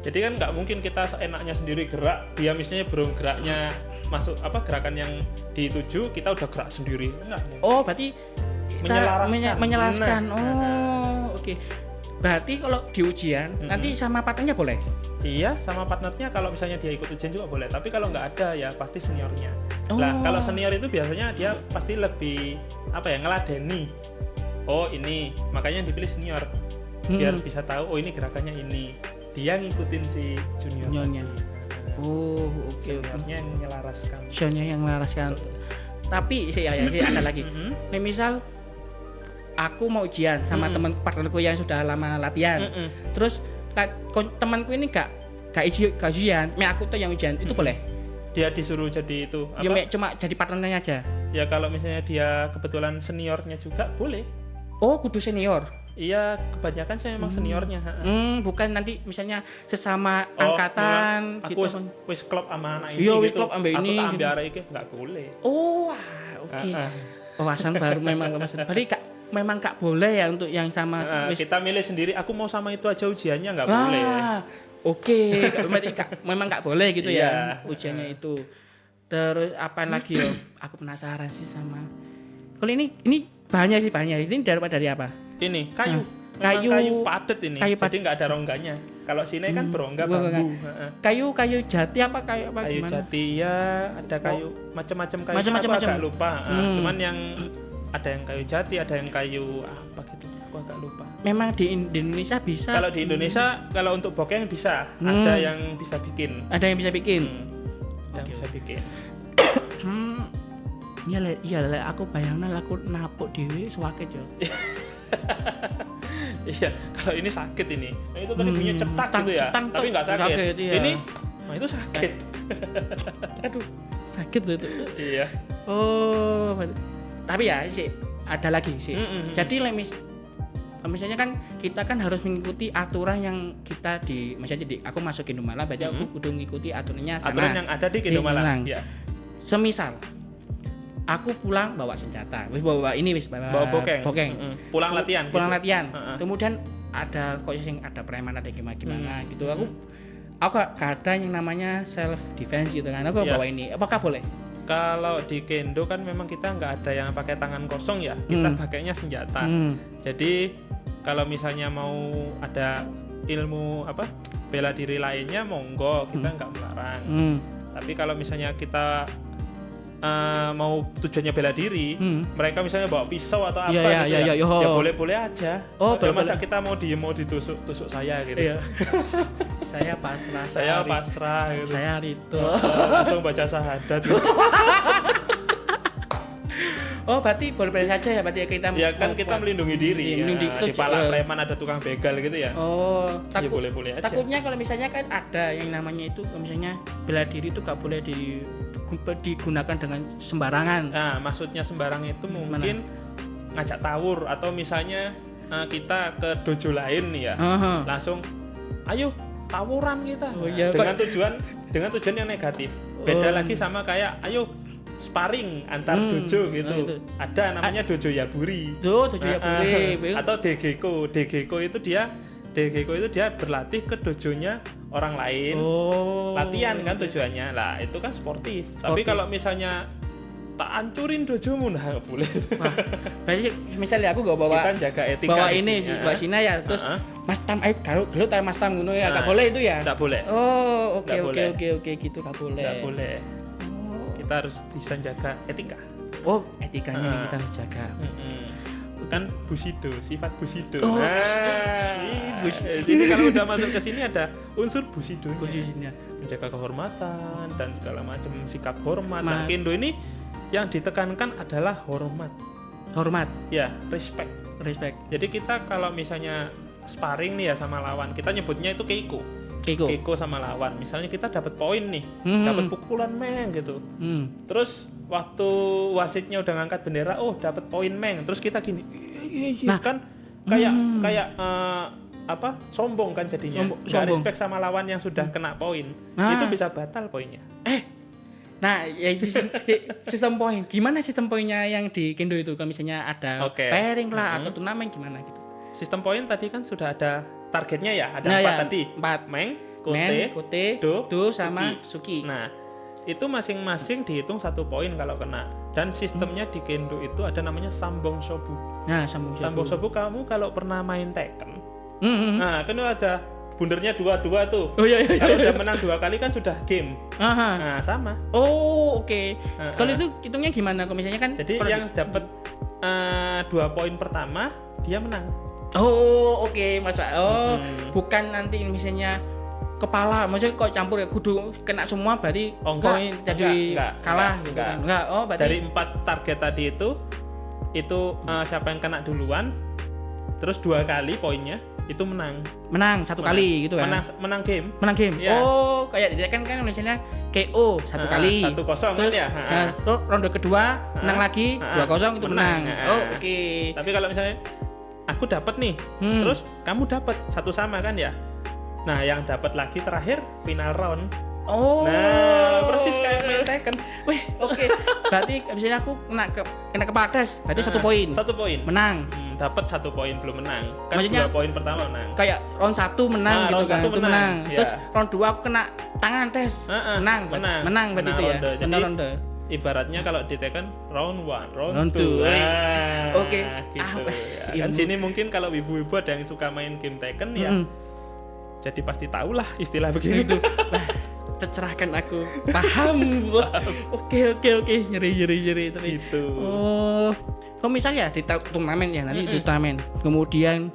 Jadi kan nggak mungkin kita seenaknya sendiri gerak, dia misalnya belum geraknya masuk gerakan yang dituju, kita udah gerak sendiri. Enggak. Oh berarti kita menyelaraskan. Oke. Berarti kalau di ujian nanti sama partnernya boleh? Iya, sama partnernya kalau misalnya dia ikut ujian juga boleh. Tapi kalau nggak ada ya pasti seniornya. Lah kalau senior itu biasanya dia pasti lebih ngeladeni. Oh ini, makanya dipilih senior biar bisa tahu. Oh ini gerakannya ini. Dia ngikutin si juniornya. Oh oke. Seniornya yang menyelaraskan. Seniornya yang menyelaraskan. Tapi sih ada lagi. Nih misal aku mau ujian sama temanku partnerku yang sudah lama latihan. Terus temanku ini gak ujian, aku tuh yang ujian itu boleh? Dia disuruh jadi itu apa? Ya cuma jadi partnernya aja. Ya kalau misalnya dia kebetulan seniornya juga boleh. Oh kudu senior? Iya kebanyakan saya memang seniornya. Bukan nanti misalnya sesama angkatan aku gitu. wis klub sama anak ini gitu. Wis klub sama ini. Aku ambil arah ini nggak boleh. Oh oke. Wawasan baru memang berarti memang gak boleh ya untuk yang sama kita milih sendiri, aku mau sama itu aja ujiannya nggak boleh. Oke. Berarti memang gak boleh gitu ya ujiannya itu. Terus apa lagi ya? Aku penasaran sih sama. Kalau ini bahannya sih ini dari apa? Ini kayu padat ini. Jadi nggak ada rongganya. Kalau sini kan berongga bambu. Kayu jati apa kayu apa kayu gimana? Jati ya ada kayu macam-macam kayu. Macam-macam. Agak lupa. Cuman yang ada yang kayu jati, ada yang kayu apa gitu. Aku agak lupa. Memang di Indonesia bisa. Kalau di Indonesia kalau untuk bokeng bisa. Ada yang bisa bikin. Ada yang bisa bikin. Bisa bikin. Iya, aku bayangin aku napuk dhewe sewakit yo. Iya, kalau ini sakit ini. Nah, itu tadi bunyinya cetak gitu ya. Tapi nggak sakit. Iya. Ini itu sakit. Aduh, sakit itu. Iya. Oh, tapi ya sih ada lagi sih. Jadi misalnya kan kita kan harus mengikuti aturan yang kita misalnya aku masuk Indomalang, berarti aku kudu ngikuti aturannya sama. Aturan yang ada di Indomalang. Iya. Semisal aku pulang bawa senjata, bawa bokeng. Pulang latihan. Kemudian ada ada preman ada gimana gitu. Aku gak ada yang namanya self defense gitu kan. Aku bawa ini. Apakah boleh? Kalau di kendo kan memang kita nggak ada yang pakai tangan kosong ya, kita pakainya senjata. Jadi kalau misalnya mau ada ilmu bela diri lainnya monggo, kita nggak melarang. Tapi kalau misalnya kita mau tujuannya bela diri, mereka misalnya bawa pisau atau apa ya boleh-boleh aja. Masa kita mau ditusuk saya gitu. Iya. Saya pasrah. Gitu. Saya itu. Langsung baca syahadat. Gitu. Oh, berarti boleh saja ya berarti kita. Ya kan kita melindungi diri. Di pala preman ada tukang begal gitu ya. Oh, boleh-boleh aja. Takutnya kalau misalnya kan ada yang namanya itu misalnya bela diri itu gak boleh digunakan dengan sembarangan. Nah, maksudnya sembarang itu mungkin ngajak tawur atau misalnya kita ke dojo lain nih ya. Langsung ayo tawuran kita. Dengan tujuan yang negatif. Beda lagi sama kayak ayo sparring antar dojo gitu. Ada namanya dojo yaburi. Dojo yaburi. Atau degeko. Degeko itu dia berlatih ke dojonya orang lain. Latihan kan tujuannya. Lah, itu kan sportif. Tapi kalau misalnya tak hancurin dojomu nggak boleh. Wah, berarti misalnya aku gak bawa kita jaga etika. Bawa ini bawa Sina ya. Terus Mas Tam gelut ayo Mas Tam ngono ya. Enggak boleh itu ya? Enggak boleh. Oh, oke gitu enggak boleh. Enggak boleh. Kita harus bisa jaga etika. Oh, etikanya kita harus jaga. Kan Bushido, sifat Bushido. Sini kalau udah masuk ke sini ada unsur Bushido. Menjaga kehormatan dan segala macam sikap hormat. Nah, kendo ini yang ditekankan adalah hormat. Hormat. Ya, respect. Respect. Jadi kita kalau misalnya sparring nih ya sama lawan, kita nyebutnya itu keiko. Keiko sama lawan. Misalnya kita dapat poin nih, dapat pukulan meng gitu. Terus waktu wasitnya udah ngangkat bendera, oh dapat poin meng. Terus kita gini, iya kan kayak sombong kan jadinya. Nggak respect sama lawan yang sudah kena poin. Itu bisa batal poinnya. Nah, ya itu sistem poin. Gimana sistem poinnya yang di kendo itu? Kalau misalnya ada pairing lah atau turnamen gimana gitu? Sistem poin tadi kan sudah ada targetnya ya, ada 4 tadi. 4. Meng, kote, do sama suki. Nah, itu masing-masing dihitung 1 poin kalau kena. Dan sistemnya di kendo itu ada namanya sambong sobu. Nah, sambong sobu kamu kalau pernah main Tekken. Nah, kan ada bundernya 2 tuh. Oh iya. Kalau udah menang 2 kali kan sudah game. Nah, sama. Oh, oke. Kalau itu hitungnya gimana? Kalau misalnya kan jadi yang dapat 2 poin pertama dia menang. Oh, oke. Bukan nanti misalnya kepala, maksudnya kok campur ya kudu kena semua berarti poin jadi kalah gitu kan. Enggak. Oh, berarti dari 4 target tadi itu siapa yang kena duluan terus 2 kali poinnya itu menang 1 kali gitu kan. Menang game. Ya. Oh, kayak kan misalnya KO 1 kali 1-0 terus kan ya. Terus ronde kedua menang lagi 2-0 itu menang. Oh, oke. Tapi kalau misalnya aku dapat nih, terus kamu dapat 1 sama kan ya. Nah, yang dapat lagi terakhir final round. Oh. Nah, persis kayak main Tekken. Wih, oke. Berarti misalnya aku kena kepala tes, berarti 1 poin. 1 poin. Menang. Dapat 1 poin belum menang. Kan maksudnya 2 poin pertama menang. Kayak round 1 menang gitu round kan. 1 menang. Terus round 2 aku kena tangan tes. Menang berarti itu ya. Jadi ronde. Ibaratnya kalau di Tekken round 1, round 2. Oke. Gitu. Kan sini mungkin kalau ibu-ibu ada yang suka main game Tekken ya. Jadi pasti tahulah istilah begini tuh. Tercerahkan aku. Paham. Oke. Nyeri tapi. Gitu. Oh. Kalau misalnya di turnamen ya, nanti di turnamen. Kemudian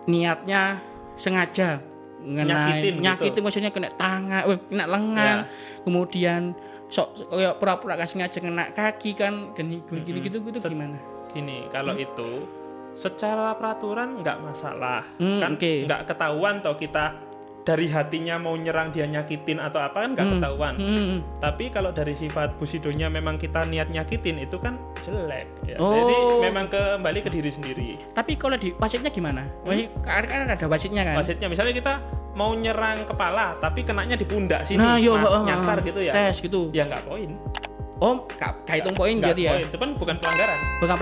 niatnya sengaja nyakitin gitu. Maksudnya kena tangan, kena lengan. Kemudian kayak pura-pura sengaja kena kaki kan, gini gitu gimana? Gini, kalau itu secara peraturan nggak masalah, kan nggak ketahuan toh kita dari hatinya mau nyerang dia nyakitin atau apa kan nggak ketahuan. Tapi kalau dari sifat Bushido-nya memang kita niat nyakitin itu kan jelek. Ya. Jadi memang kembali ke diri sendiri. Tapi kalau di wasitnya gimana? Kan ada wasitnya kan? Wasitnya misalnya kita mau nyerang kepala tapi kenanya di pundak sini, nyasar gitu ya. Tes gitu. Ya nggak poin. Oh, gak hitung poin berarti ya? Itu kan bukan pelanggaran. Bukan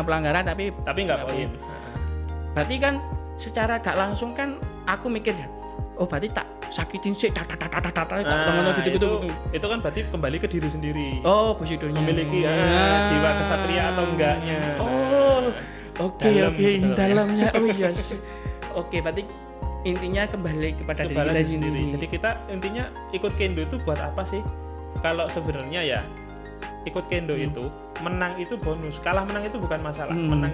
pelanggaran tapi nggak poin. Berarti kan secara gak langsung kan aku mikir ya, oh berarti tak sakitin sih, tak gitu. Itu kan berarti kembali ke diri sendiri. Oh, Bushido-nya memiliki jiwa kesatria atau enggaknya. Oke, dalamnya. Oh yes. Oke, berarti intinya kembali kepada diri kita sendiri. Jadi kita intinya ikut kendo itu buat apa sih? Kalau sebenarnya ya ikut kendo itu menang itu bonus, kalah menang itu bukan masalah. Menang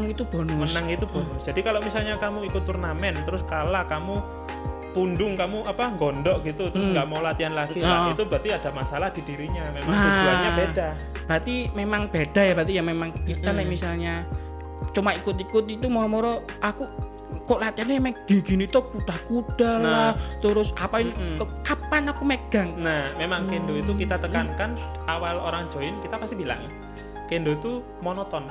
itu bonus. Jadi kalau misalnya kamu ikut turnamen terus kalah, kamu pundung, kamu gondok gitu, terus nggak mau latihan lagi, itu berarti ada masalah di dirinya. Memang tujuannya beda. Berarti memang beda ya, berarti ya memang kita misalnya cuma ikut-ikut itu moro-moro aku kok latihannya emang gini tuh kuda-kuda lah, terus apain kapan aku megang. Nah, memang kendo itu kita tekankan awal orang join kita pasti bilang kendo itu monoton,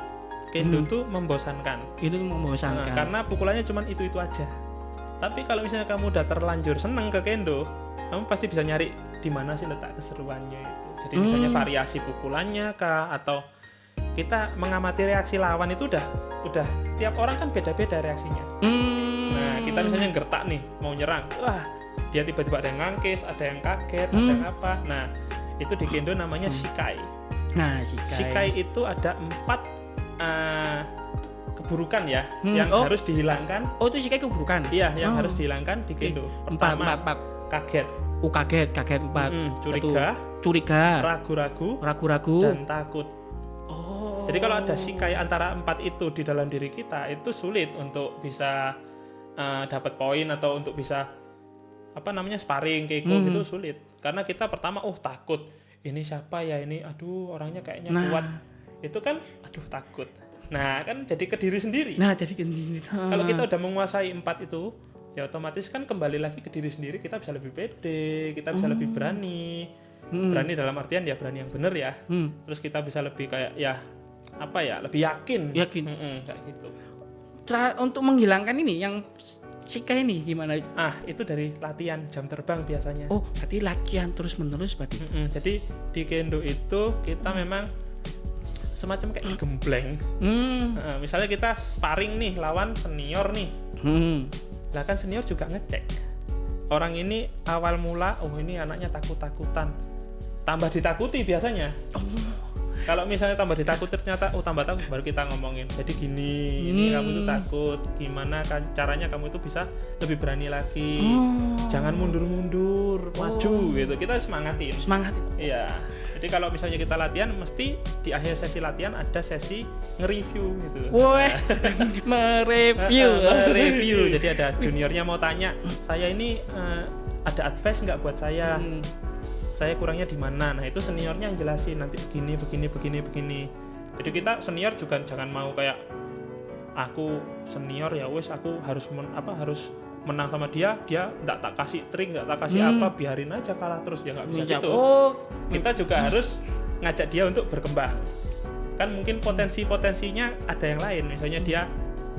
kendo itu membosankan. Itu membosankan. Karena pukulannya cuma itu aja. Tapi kalau misalnya kamu udah terlanjur seneng ke kendo, kamu pasti bisa nyari di mana sih letak keseruannya itu. Jadi misalnya variasi pukulannya kah, atau kita mengamati reaksi lawan itu udah tiap orang kan beda-beda reaksinya. Nah, kita misalnya gertak nih mau nyerang, wah dia tiba-tiba ada yang ngangkis, ada yang kaget, ada yang apa. Nah, itu di kendo namanya shikai. Nah, shikai itu ada 4 keburukan ya yang harus dihilangkan. Oh, itu shikai keburukan? Iya, yang harus dihilangkan di kendo. Pertama, kaget. Kaget 4. Curiga, ragu-ragu, dan takut. Jadi kalau ada shikai antara 4 itu di dalam diri kita, itu sulit untuk bisa dapat poin atau untuk bisa sparring keiko gitu, sulit. Karena kita pertama takut. Ini siapa ya ini? Aduh, orangnya kayaknya kuat. Itu kan takut. Nah, kan jadi ke diri sendiri. Nah, jadi gini. Kalau kita udah menguasai 4 itu, ya otomatis kan kembali lagi ke diri sendiri, kita bisa lebih pede, kita bisa lebih berani. Berani dalam artian ya berani yang benar ya. Terus kita bisa lebih kayak ya apa ya, lebih yakin. Kayak gitu. Untuk menghilangkan ini yang Shika ini gimana? Itu dari latihan jam terbang biasanya. Oh, berarti latihan terus-menerus berarti. Jadi di kendo itu kita memang semacam kayak gembleng. Misalnya kita sparring nih lawan senior nih. Lah kan senior juga ngecek. Orang ini awal mula, ini anaknya takut-takutan. Tambah ditakuti biasanya. Kalau misalnya tambah ditakuti ternyata tambah takut, baru kita ngomongin. Jadi gini, ini kamu tuh takut. Gimana kan caranya kamu itu bisa lebih berani lagi. Jangan mundur-mundur, maju gitu. Kita semangatin. Iya. Jadi kalau misalnya kita latihan, mesti di akhir sesi latihan ada sesi nge-review gitu. Wah, mereview. Jadi ada juniornya mau tanya, saya ini ada advice nggak buat saya? Saya kurangnya di mana? Nah itu seniornya yang jelasin nanti begini. Jadi kita senior juga jangan mau kayak aku senior ya wes aku harus harus menang sama dia nggak tak kasih trik, nggak tak kasih apa, biarin aja kalah terus, ya nggak bisa gitu. Kita juga harus ngajak dia untuk berkembang. Kan mungkin potensinya ada yang lain, misalnya dia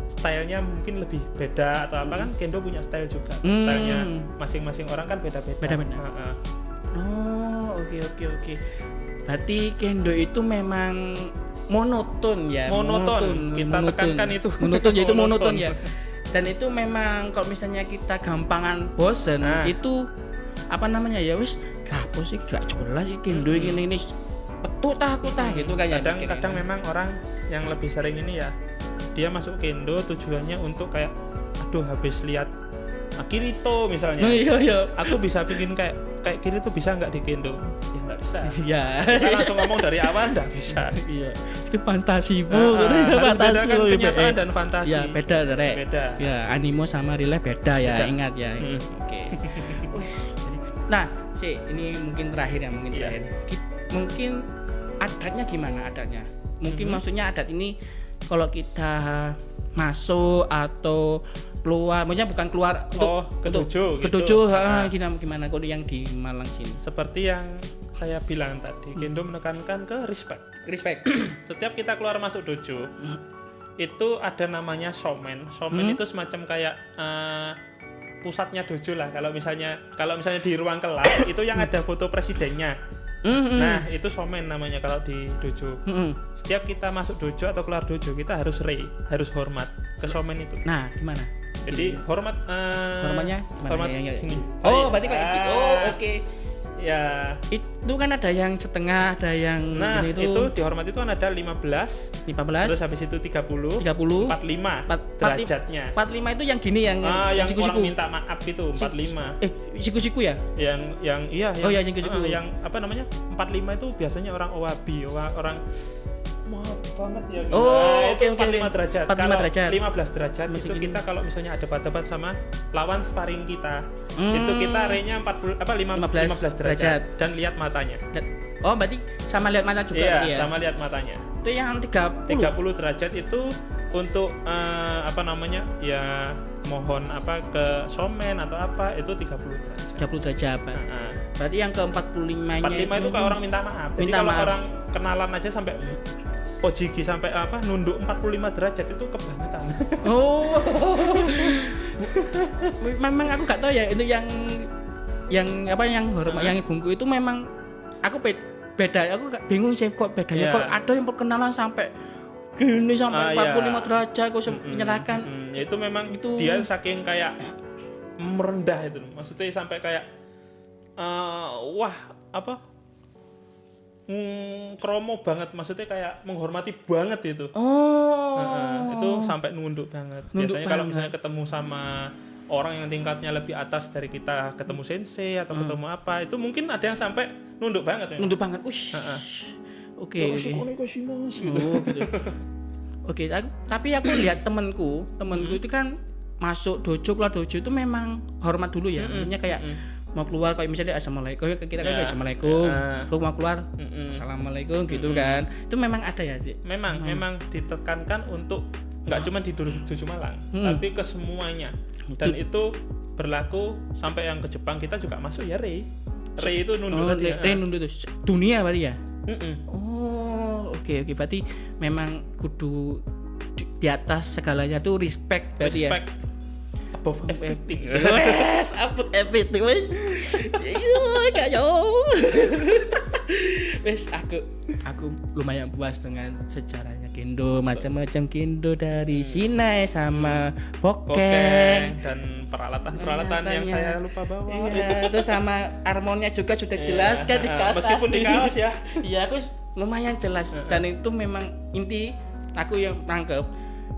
stylenya mungkin lebih beda atau apa, kan kendo punya style juga. Stylenya masing-masing orang kan beda-beda. Oh, oke. Berarti kendo itu memang monoton ya. Kita tekankan itu. Monoton ya. Dan itu memang kalau misalnya kita gampangan bosen, itu apa namanya ya wis apa sih gak jelas sih kendo ini petut aku gitu kan ya. Kadang memang orang yang lebih sering ini ya, dia masuk kendo tujuannya untuk kayak habis lihat Kirito misalnya. Iya. Aku bisa bikin kayak Kirito bisa nggak di kendo? Ya nggak bisa. Iya. Kita langsung ngomong dari awal nggak bisa. Iya. Itu fantasi bu. Harus bedakan kenyataan dan fantasi. Ya beda Rek. Beda. Ya anime sama real life beda ya. Ingat ya. Oke. Nah, ini mungkin terakhir ya terakhir. Mungkin adatnya gimana adatnya? Mungkin maksudnya adat ini kalau kita masuk atau keluar, maksudnya bukan keluar ke dojo gimana kalau yang di Malang sini? Seperti yang saya bilang tadi, kendo menekankan ke respect. Setiap kita keluar masuk dojo, itu ada namanya showman itu semacam kayak pusatnya dojo lah. Kalau misalnya di ruang kelas itu yang ada foto presidennya. Nah itu showman namanya kalau di dojo. Setiap kita masuk dojo atau keluar dojo, kita harus hormat ke showman itu. Nah gimana? Jadi hormatnya gini. Berarti kayak gitu. Oke. Ya. Itu kan ada yang setengah, ada yang itu dihormati itu kan ada 15. Terus habis itu 30. 45 derajatnya. 45 itu yang gini yang siku-siku. Orang minta maaf itu 45. Siku-siku ya? Yang siku-siku. Yang apa namanya? 45 itu biasanya orang Owabi, orang maaf banget ya. Itu 45 derajat. 45 derajat. 15 derajat itu kita kalau misalnya ada debat sama lawan sparring kita, itu kita area-nya 15 derajat dan lihat matanya. Berarti sama lihat mata juga ya? Iya, sama lihat matanya. Itu yang 30 derajat itu untuk ya mohon ke showman atau apa itu 30 derajat. 30 derajat. Berarti yang ke 45-nya 45 itu kalau orang minta maaf. Jadi kalau orang kenalan aja sampai Ojigi sampai nunduk 45 derajat itu kebangetan. Memang aku gak tahu ya itu yang hormat yang bungku itu memang aku beda. Aku bingung sih kok bedanya. Kok ada yang perkenalan sampai gini sampai 45 derajat kok menyerahkan. Ya itu memang itu dia saking kayak merendah itu. Maksudnya sampai kayak kromo banget, maksudnya kayak menghormati banget itu. Itu sampai nunduk banget. Biasanya kalau misalnya ketemu sama orang yang tingkatnya lebih atas dari kita, ketemu sensei atau ketemu apa, itu mungkin ada yang sampai nunduk banget. Nunduk banget. Oke. Oke, tapi aku lihat temanku itu kan masuk dojo, keluar dojo itu memang hormat dulu ya. Maksudnya kayak mau keluar kayak misalnya assalamualaikum kita kan Ya. assalamualaikum. Ya. Aku mau keluar assalamualaikum gitu kan. Itu memang ada ya, Dik? Memang ditekankan untuk nggak cuma di Duju Malang, tapi ke semuanya. Dan itu berlaku sampai yang ke Jepang kita juga masuk ya Rei itu nunduk tadi. Rei nunduk itu dunia berarti ya? Mm-mm. Oh, oke berarti memang kudu di atas segalanya tuh respect berarti Respect above everything. Wes, above everything wes. Iya, gak jauh. Wes, aku lumayan puas dengan sejarahnya kendo, macam-macam kendo dari Sinai sama Bokeng Bokeng. dan peralatan yang saya lupa bawa. Iya, terus sama armonnya juga sudah jelas kan di kaos. Meskipun di kaos ya. Iya, aku lumayan jelas dan itu memang inti aku yang nangkep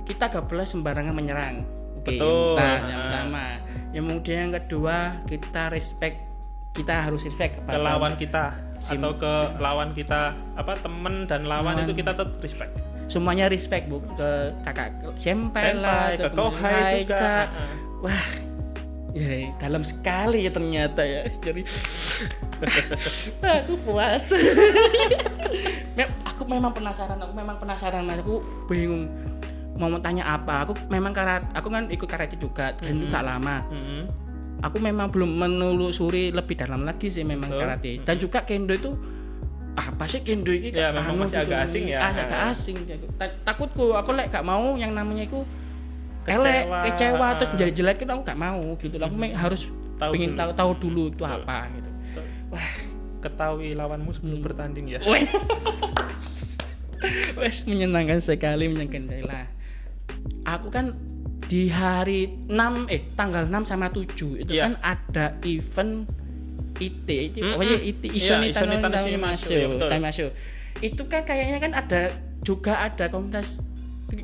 kita gak boleh sembarangan menyerang. Oke, Betul. yang pertama. Yang kemudian yang kedua kita harus respect Ke lawan kita atau ke lawan kita temen dan lawan itu kita tetap respect. Semuanya respect Bu ke kakak senpai lah, Ke kohai juga. Wah, ya, dalam sekali ya ternyata ya. Jadi aku puas. Aku memang penasaran Mas. Aku bingung mau tanya apa. Aku memang aku kan ikut karate juga dan juga lama. Aku memang belum menelusuri lebih dalam lagi sih memang karate. Dan juga kendo itu apa sih kendo ini? Ya memang masih agak asing ya. Agak asing. Takutku aku gak mau yang namanya itu kecewa terus jadi jelek itu aku gak mau gitu. Aku harus pengen tahu dulu itu apa gitu. Wah, ketahui lawanmu sebelum bertanding ya. Wes menyenangkan sekali lah. Aku kan di hari tanggal 6 sama 7 itu kan ada event IT Ishoni Tanmasho. Itu kan kayaknya kan ada komunitas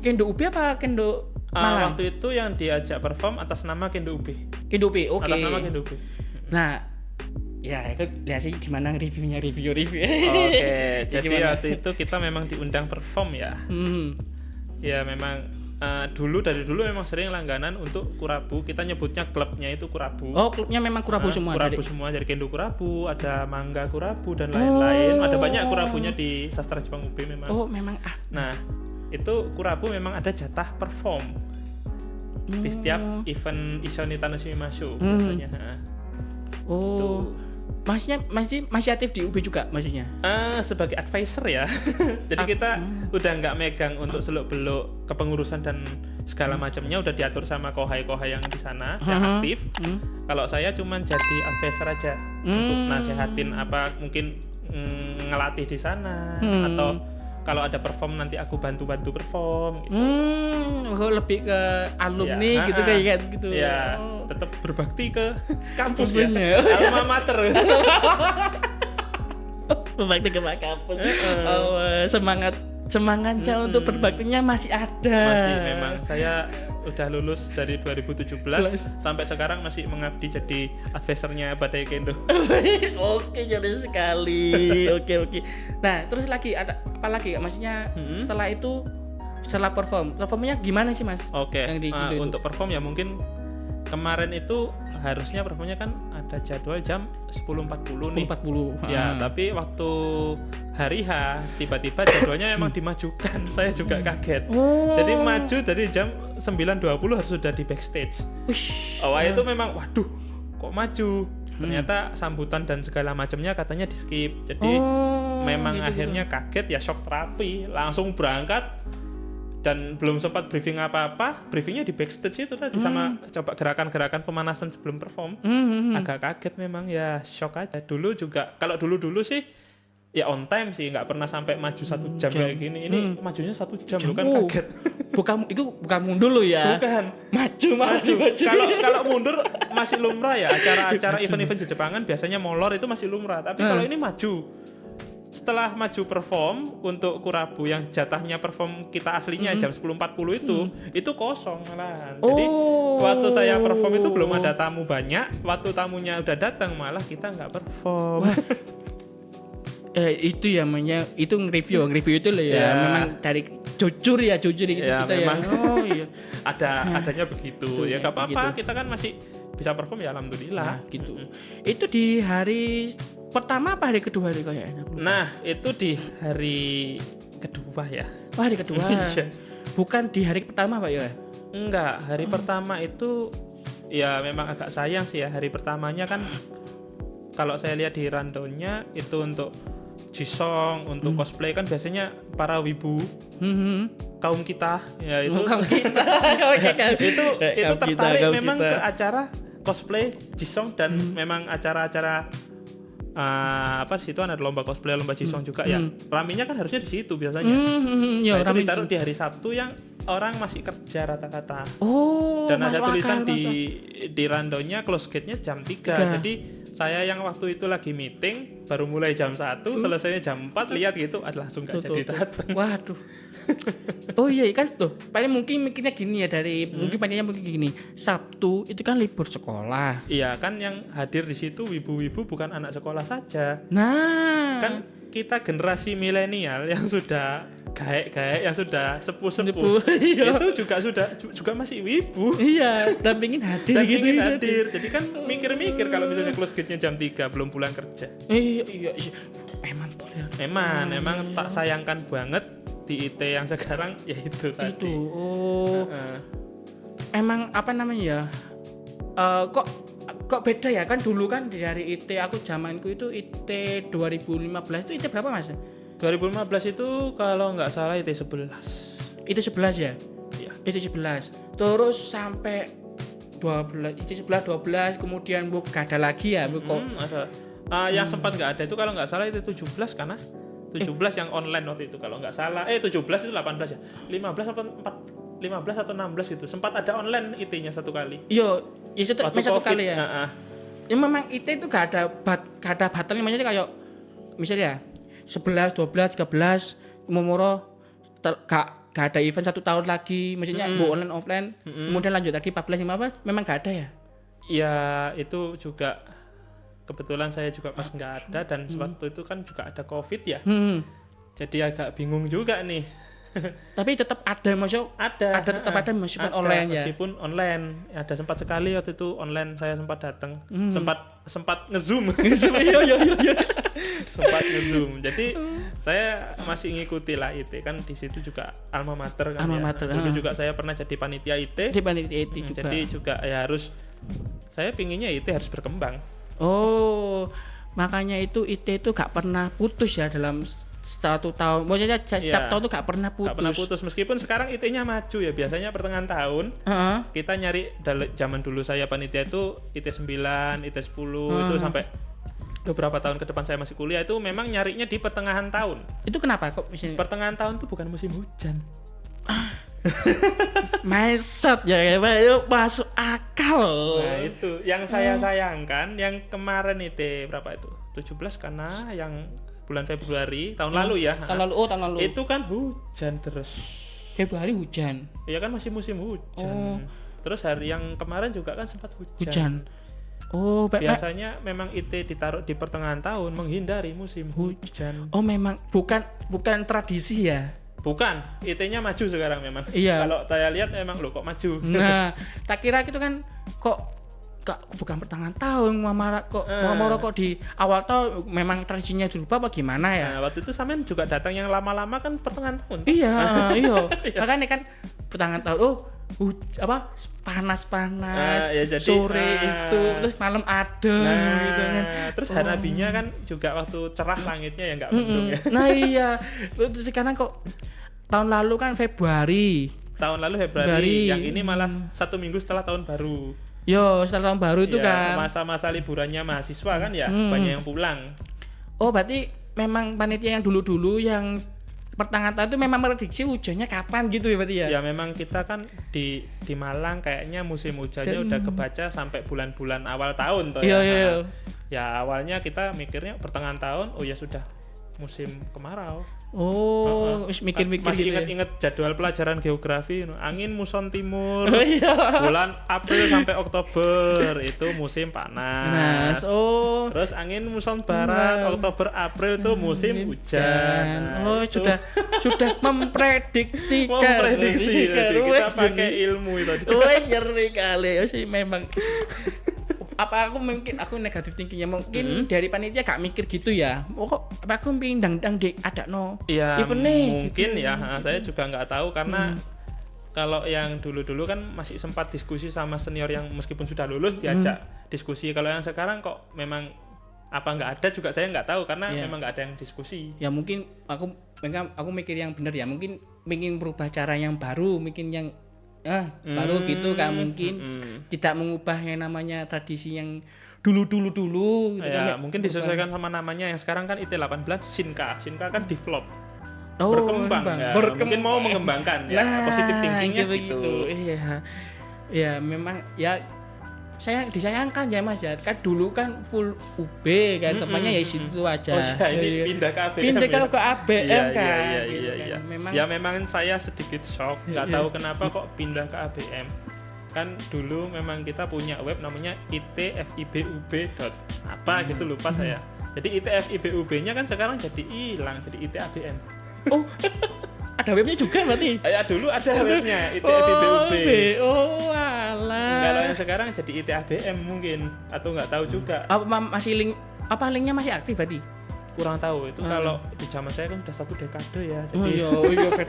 Kendo UB apa Kendo Malang? Waktu itu yang diajak perform atas nama Kendo UB. Kendo UB, oke. Atas nama Kendo UB. Nah, ya aku lihat sih gimana review. Oke, jadi waktu itu kita memang diundang perform ya. Ya memang dari dulu memang sering langganan untuk Kurabu. Kita nyebutnya klubnya itu Kurabu. Oh, klubnya memang Kurabu semua. Kurabu semua dari Kendo Kurabu, ada Mangga Kurabu dan lain-lain. Ada banyak Kurabunya di Sastra Jepang UB memang. Oh, memang. Nah, itu Kurabu memang ada jatah perform di setiap event Ishoni Tanmasho biasanya. Oh. Maksudnya masih aktif di UB juga maksudnya? Sebagai advisor ya. Jadi kita udah nggak megang untuk seluk-beluk kepengurusan dan segala macamnya, udah diatur sama kohai-kohai yang di sana yang aktif. Kalau saya cuman jadi advisor aja untuk nasihatin apa mungkin ngelatih di sana atau kalau ada perform nanti aku bantu perform gitu. Lebih ke alumni gitu kayak gitu. Ya, tetap berbakti ke kampus ya. Alma mater. Berbakti ke kampus. Semangatnya untuk berbaktinya masih ada. Masih memang saya udah lulus dari 2017 sampai sekarang masih mengabdi jadi advisernya Badai Kendo. Oke, jadi sekali. Oke. Nah, terus lagi ada apa lagi? Maksudnya setelah performnya gimana sih Mas? Oke. Untuk perform ya mungkin kemarin itu harusnya performnya kan ada jadwal jam 10.40 nih. 10.40. Ya, tapi waktu hari H tiba-tiba jadwalnya memang dimajukan. Saya juga kaget. Jadi maju dari jam 9.20 harus sudah di backstage. Awalnya itu memang waduh, kok maju? Ternyata sambutan dan segala macamnya katanya di skip. Jadi memang akhirnya kaget ya, shock terapi, langsung berangkat. Dan belum sempat briefing apa-apa, briefingnya di backstage itu tadi sama coba gerakan-gerakan pemanasan sebelum perform. Agak kaget memang ya, shock aja. Dulu juga, kalau dulu sih ya on time sih, nggak pernah sampai maju 1 jam kayak gini. Ini majunya 1 jam loh, kan kaget. Bukan mundur loh ya. Bukan. Maju. Kalau mundur masih lumrah ya, acara event-event di Jepangan biasanya molor itu masih lumrah. Tapi kalau ini maju. Setelah maju perform untuk Kurabu yang jatahnya perform kita aslinya jam 10.40 itu kosong malahan. Jadi waktu saya perform itu belum ada tamu banyak, waktu tamunya udah datang malah kita nggak perform. Itu ya namanya, itu nge-review itu lah ya. Memang dari jujur gitu ya, kita memang. ya. Oh iya. adanya begitu. Ya nggak apa-apa, begitu. kita kan masih bisa perform ya alhamdulillah. Nah, gitu. Itu di hari pertama apa hari kedua hari kayaknya? Nah, itu di hari kedua ya. Oh, hari kedua. Iya. Bukan di hari pertama Pak ya? Enggak, hari pertama itu ya memang agak sayang sih ya. Hari pertamanya kan kalau saya lihat di rundown-nya itu untuk Jisung, untuk cosplay kan biasanya para wibu kaum kita ya itu Kaum kita. itu Kaum tertarik kita, memang kita. ke acara cosplay Jisung dan memang acara-acara apa di situ ada lomba cosplay, lomba Jisung juga ya. Raminya kan harusnya di situ biasanya. Ya, Nah, itu rame ditaruh di hari Sabtu yang orang masih kerja rata-rata. Oh, Dan ada masuk tulisan akal, di rundown-nya close gate-nya jam 3. Tiga. Jadi saya yang waktu itu lagi meeting baru mulai jam 1, selesainya jam 4, lihat gitu langsung gak jadi datang. Waduh. Oh iya kan tuh. Paling mungkin mikirnya gini ya dari mungkin panitianya mungkin gini. Sabtu itu kan libur sekolah. Iya kan yang hadir di situ wibu-wibu bukan anak sekolah saja. Nah, Kan kita generasi milenial yang sudah gaek-gaek, yang sudah sepuh-sepuh. Iya. Itu juga masih wibu. Iya, dampingin hadir Dan gitu. ingin hadir. Jadi kan mikir-mikir kalau misalnya close gate-nya jam 3 belum pulang kerja. Iya. Emang tuh ya. Emang tak sayangkan banget di IT yang sekarang ya itu tadi. Itu. Oh. Heeh. Emang apa namanya ya? Kok beda ya kan dulu kan dari IT aku zamanku itu IT 2015 itu IT berapa Mas? 2015 itu kalau nggak salah IT 11. IT 11 ya? Iya. IT 11. Terus sampai 12, IT 11 12 kemudian Bu gak ada lagi ya Bu kok. Ada. Yang sempat nggak ada itu kalau nggak salah itu 17 karena 17 yang online waktu itu kalau nggak salah. 17 itu 18 ya. 15 atau 16 gitu. Sempat ada online IT-nya satu kali. Iya, itu Waktu satu COVID. kali ya. Ya memang IT itu gak ada batalnya maksudnya kayak misalnya 11, 12, 13 Momoro gak ada event 1 tahun lagi maksudnya Bu online offline kemudian lanjut lagi 14 15 memang gak ada ya? Ya itu juga kebetulan saya juga pas nggak ada dan waktu itu kan juga ada COVID ya. Jadi agak bingung juga nih. Tapi tetap ada maksudnya tetap ada meskipun online ya. Meskipun online ada sempat sekali waktu itu online saya sempat datang sempat ngezoom Iya. sempat ngezoom jadi saya masih ngikuti lah IT kan di situ juga alma mater kan Alma ya. mater, Dulu juga saya pernah jadi panitia IT Di panitia IT juga. jadi juga ya harus saya pinginnya IT harus berkembang. Oh, makanya itu IT itu gak pernah putus ya dalam 1 tahun. Maksudnya setiap tahun tuh gak pernah putus. Gak pernah putus meskipun sekarang IT-nya maju ya. Biasanya pertengahan tahun kita nyari zaman dulu saya panitia itu IT 9, IT 10 itu sampai beberapa tahun ke depan saya masih kuliah itu memang nyarinya di pertengahan tahun. Itu kenapa kok misalnya? Pertengahan tahun tuh bukan musim hujan. Mindset ya Pak, masuk akal. Nah, itu yang saya sayangkan yang kemarin IT berapa itu? 17 karena yang bulan Februari tahun lalu ya. Tahun lalu. Itu kan hujan terus. Februari hujan. Iya kan masih musim hujan. Terus hari yang kemarin juga kan sempat hujan. Oh, biasanya memang IT ditaruh di pertengahan tahun menghindari musim hujan. Oh, memang bukan tradisi ya. Bukan, IT-nya maju sekarang memang. Iya. Kalau saya lihat memang loh kok maju. Nah, tak kira itu kan kok bukan pertengahan tahun Momoro kok di awal tahun memang tradisinya dirubah apa gimana ya? Nah, waktu itu sampean juga datang yang lama-lama kan pertengahan tahun. Iya. Makanya kan pertengahan tahun panas-panas ya jadi, sore itu terus malam adem gitu kan. Terus Hanabinya kan juga waktu cerah langitnya ya nggak mendung ya. Nah iya. Terus sekarang kok tahun lalu kan Februari, yang ini malah 1 minggu setelah tahun baru. Setelah tahun baru itu kan masa-masa liburannya mahasiswa kan ya banyak yang pulang. Oh berarti memang panitia yang dulu-dulu yang pertengahan tahun itu memang prediksi hujannya kapan gitu ya berarti ya? Ya memang kita kan di Malang kayaknya musim hujannya udah kebaca sampai bulan-bulan awal tahun toh ya. Iya. Ya awalnya kita mikirnya pertengahan tahun oh ya sudah musim kemarau. Oh, wis mikir-mikir Masih gitu ya. ingat-ingat jadwal pelajaran geografi, angin muson timur, Oh iya. bulan April sampai Oktober itu musim panas. Oh. Terus angin muson barat, Oktober April itu musim hujan. Nah, Oh, itu. sudah memprediksikan. Memprediksi tadi kita Wes, pakai ilmu itu tadi. Wah, nyeri kali sih memang. Apa aku mungkin aku negatif thinkingnya mungkin dari panitia gak mikir gitu ya. Oh kok apa aku pengen dangdang dek ada no. Iya, Even nih, mungkin gitu. ya. Saya juga nggak tahu karena kalau yang dulu-dulu kan masih sempat diskusi sama senior yang meskipun sudah lulus diajak diskusi. Kalau yang sekarang kok memang apa nggak ada juga saya nggak tahu karena memang nggak ada yang diskusi. Ya mungkin aku mikir yang benar ya. Mungkin ingin berubah cara yang baru, mungkin yang baru gitu kan mungkin tidak mengubah yang namanya tradisi yang dulu gitu Ya, kan. mungkin disesuaikan sama namanya yang sekarang kan IT18 Shinka kan develop. Oh, Berkembang ya. Mungkin mau mengembangkan ya positive thinkingnya gitu. Iya. Ya memang ya saya disayangkan ya Mas ya. Kan dulu kan full UB kan tempatnya ya situ aja. Oh ya, ini pindah ke ABM. Pindah ya? ke ABM Iya, kan. Iya, gitu iya, kan. iya. Memang Ya memang saya sedikit shock, nggak tahu kenapa kok pindah ke ABM. Kan dulu memang kita punya web namanya itfibub. Gitu lupa saya. Jadi itfibub-nya kan sekarang jadi hilang, jadi ITABM. Oh, ada webnya juga berarti. Ya dulu ada webnya itfibub. Oh, alah. Kalau yang sekarang jadi ITABM mungkin atau nggak tahu juga. Masih linknya masih aktif berarti? Kurang tahu itu kalau di zaman saya kan sudah 1 dekade ya. Oh Jadi iya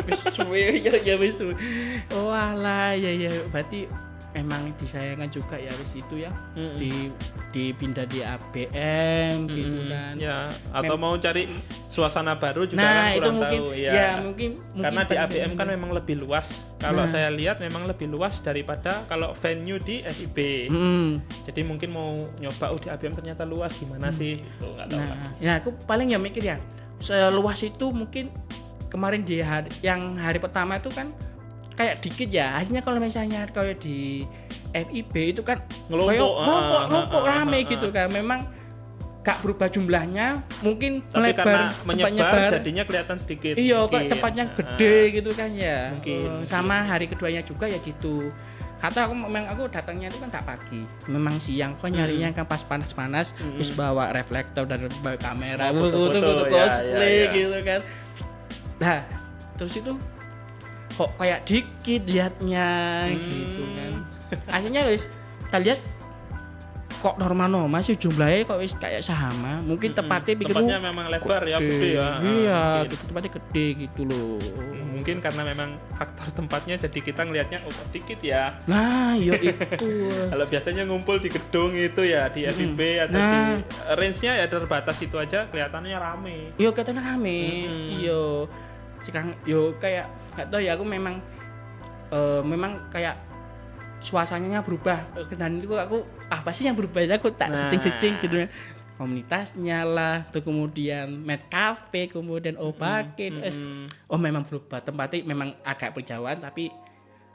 wis suwe ya wis suwe. Oh alah ya berarti memang disayangkan juga ya wis itu ya. Dipindah di ABM gitu kan. Ya, atau mau cari suasana baru juga Nah, kan itu kurang mungkin tahu mungkin karena di penting. ABM kan memang lebih luas. Kalau saya lihat memang lebih luas daripada kalau venue di FIB. Jadi mungkin mau nyoba di ABM ternyata luas gimana sih? Itu nggak tahu. Nah, ya aku paling ya mikir ya seluas itu mungkin kemarin di hari pertama itu kan kayak dikit ya. Hasilnya kalau misalnya kayak di FIB itu kan ngelompok rame gitu kan. Memang gak berubah jumlahnya, mungkin tapi karena melebar menyebar jadinya kelihatan sedikit. Iya, kok tempatnya gede gitu kan ya. Mungkin. Sama hari keduanya juga ya gitu. Atau aku datangnya itu kan tak pagi, memang siang kok nyarinya kan pas panas-panas, terus bawa reflektor dan bawa kamera, foto-foto cosplay gitu kan. Nah, terus itu kok kayak dikit liatnya gitu kan. Akhirnya wis kita lihat kok normal sih jumlahnya kok wis kayak sama. Mungkin tempatnya memang lebar ya, gede ya. Iya, gitu, tempatnya gede gitu loh. Mungkin karena memang faktor tempatnya jadi kita ngelihatnya dikit ya. Nah, iya itu. Kalau biasanya ngumpul di gedung itu ya di FIB atau di range-nya ya terbatas itu aja kelihatannya rame. Iya, kelihatannya rame. Iya. Sekarang kayak gak tau ya aku memang kayak suasananya berubah dan itu aku apa sih yang berubah aku tak searching gitu ya, komunitasnya lah tuh, kemudian Med Cafe, kemudian Obake memang berubah tempatnya, memang agak berjauhan tapi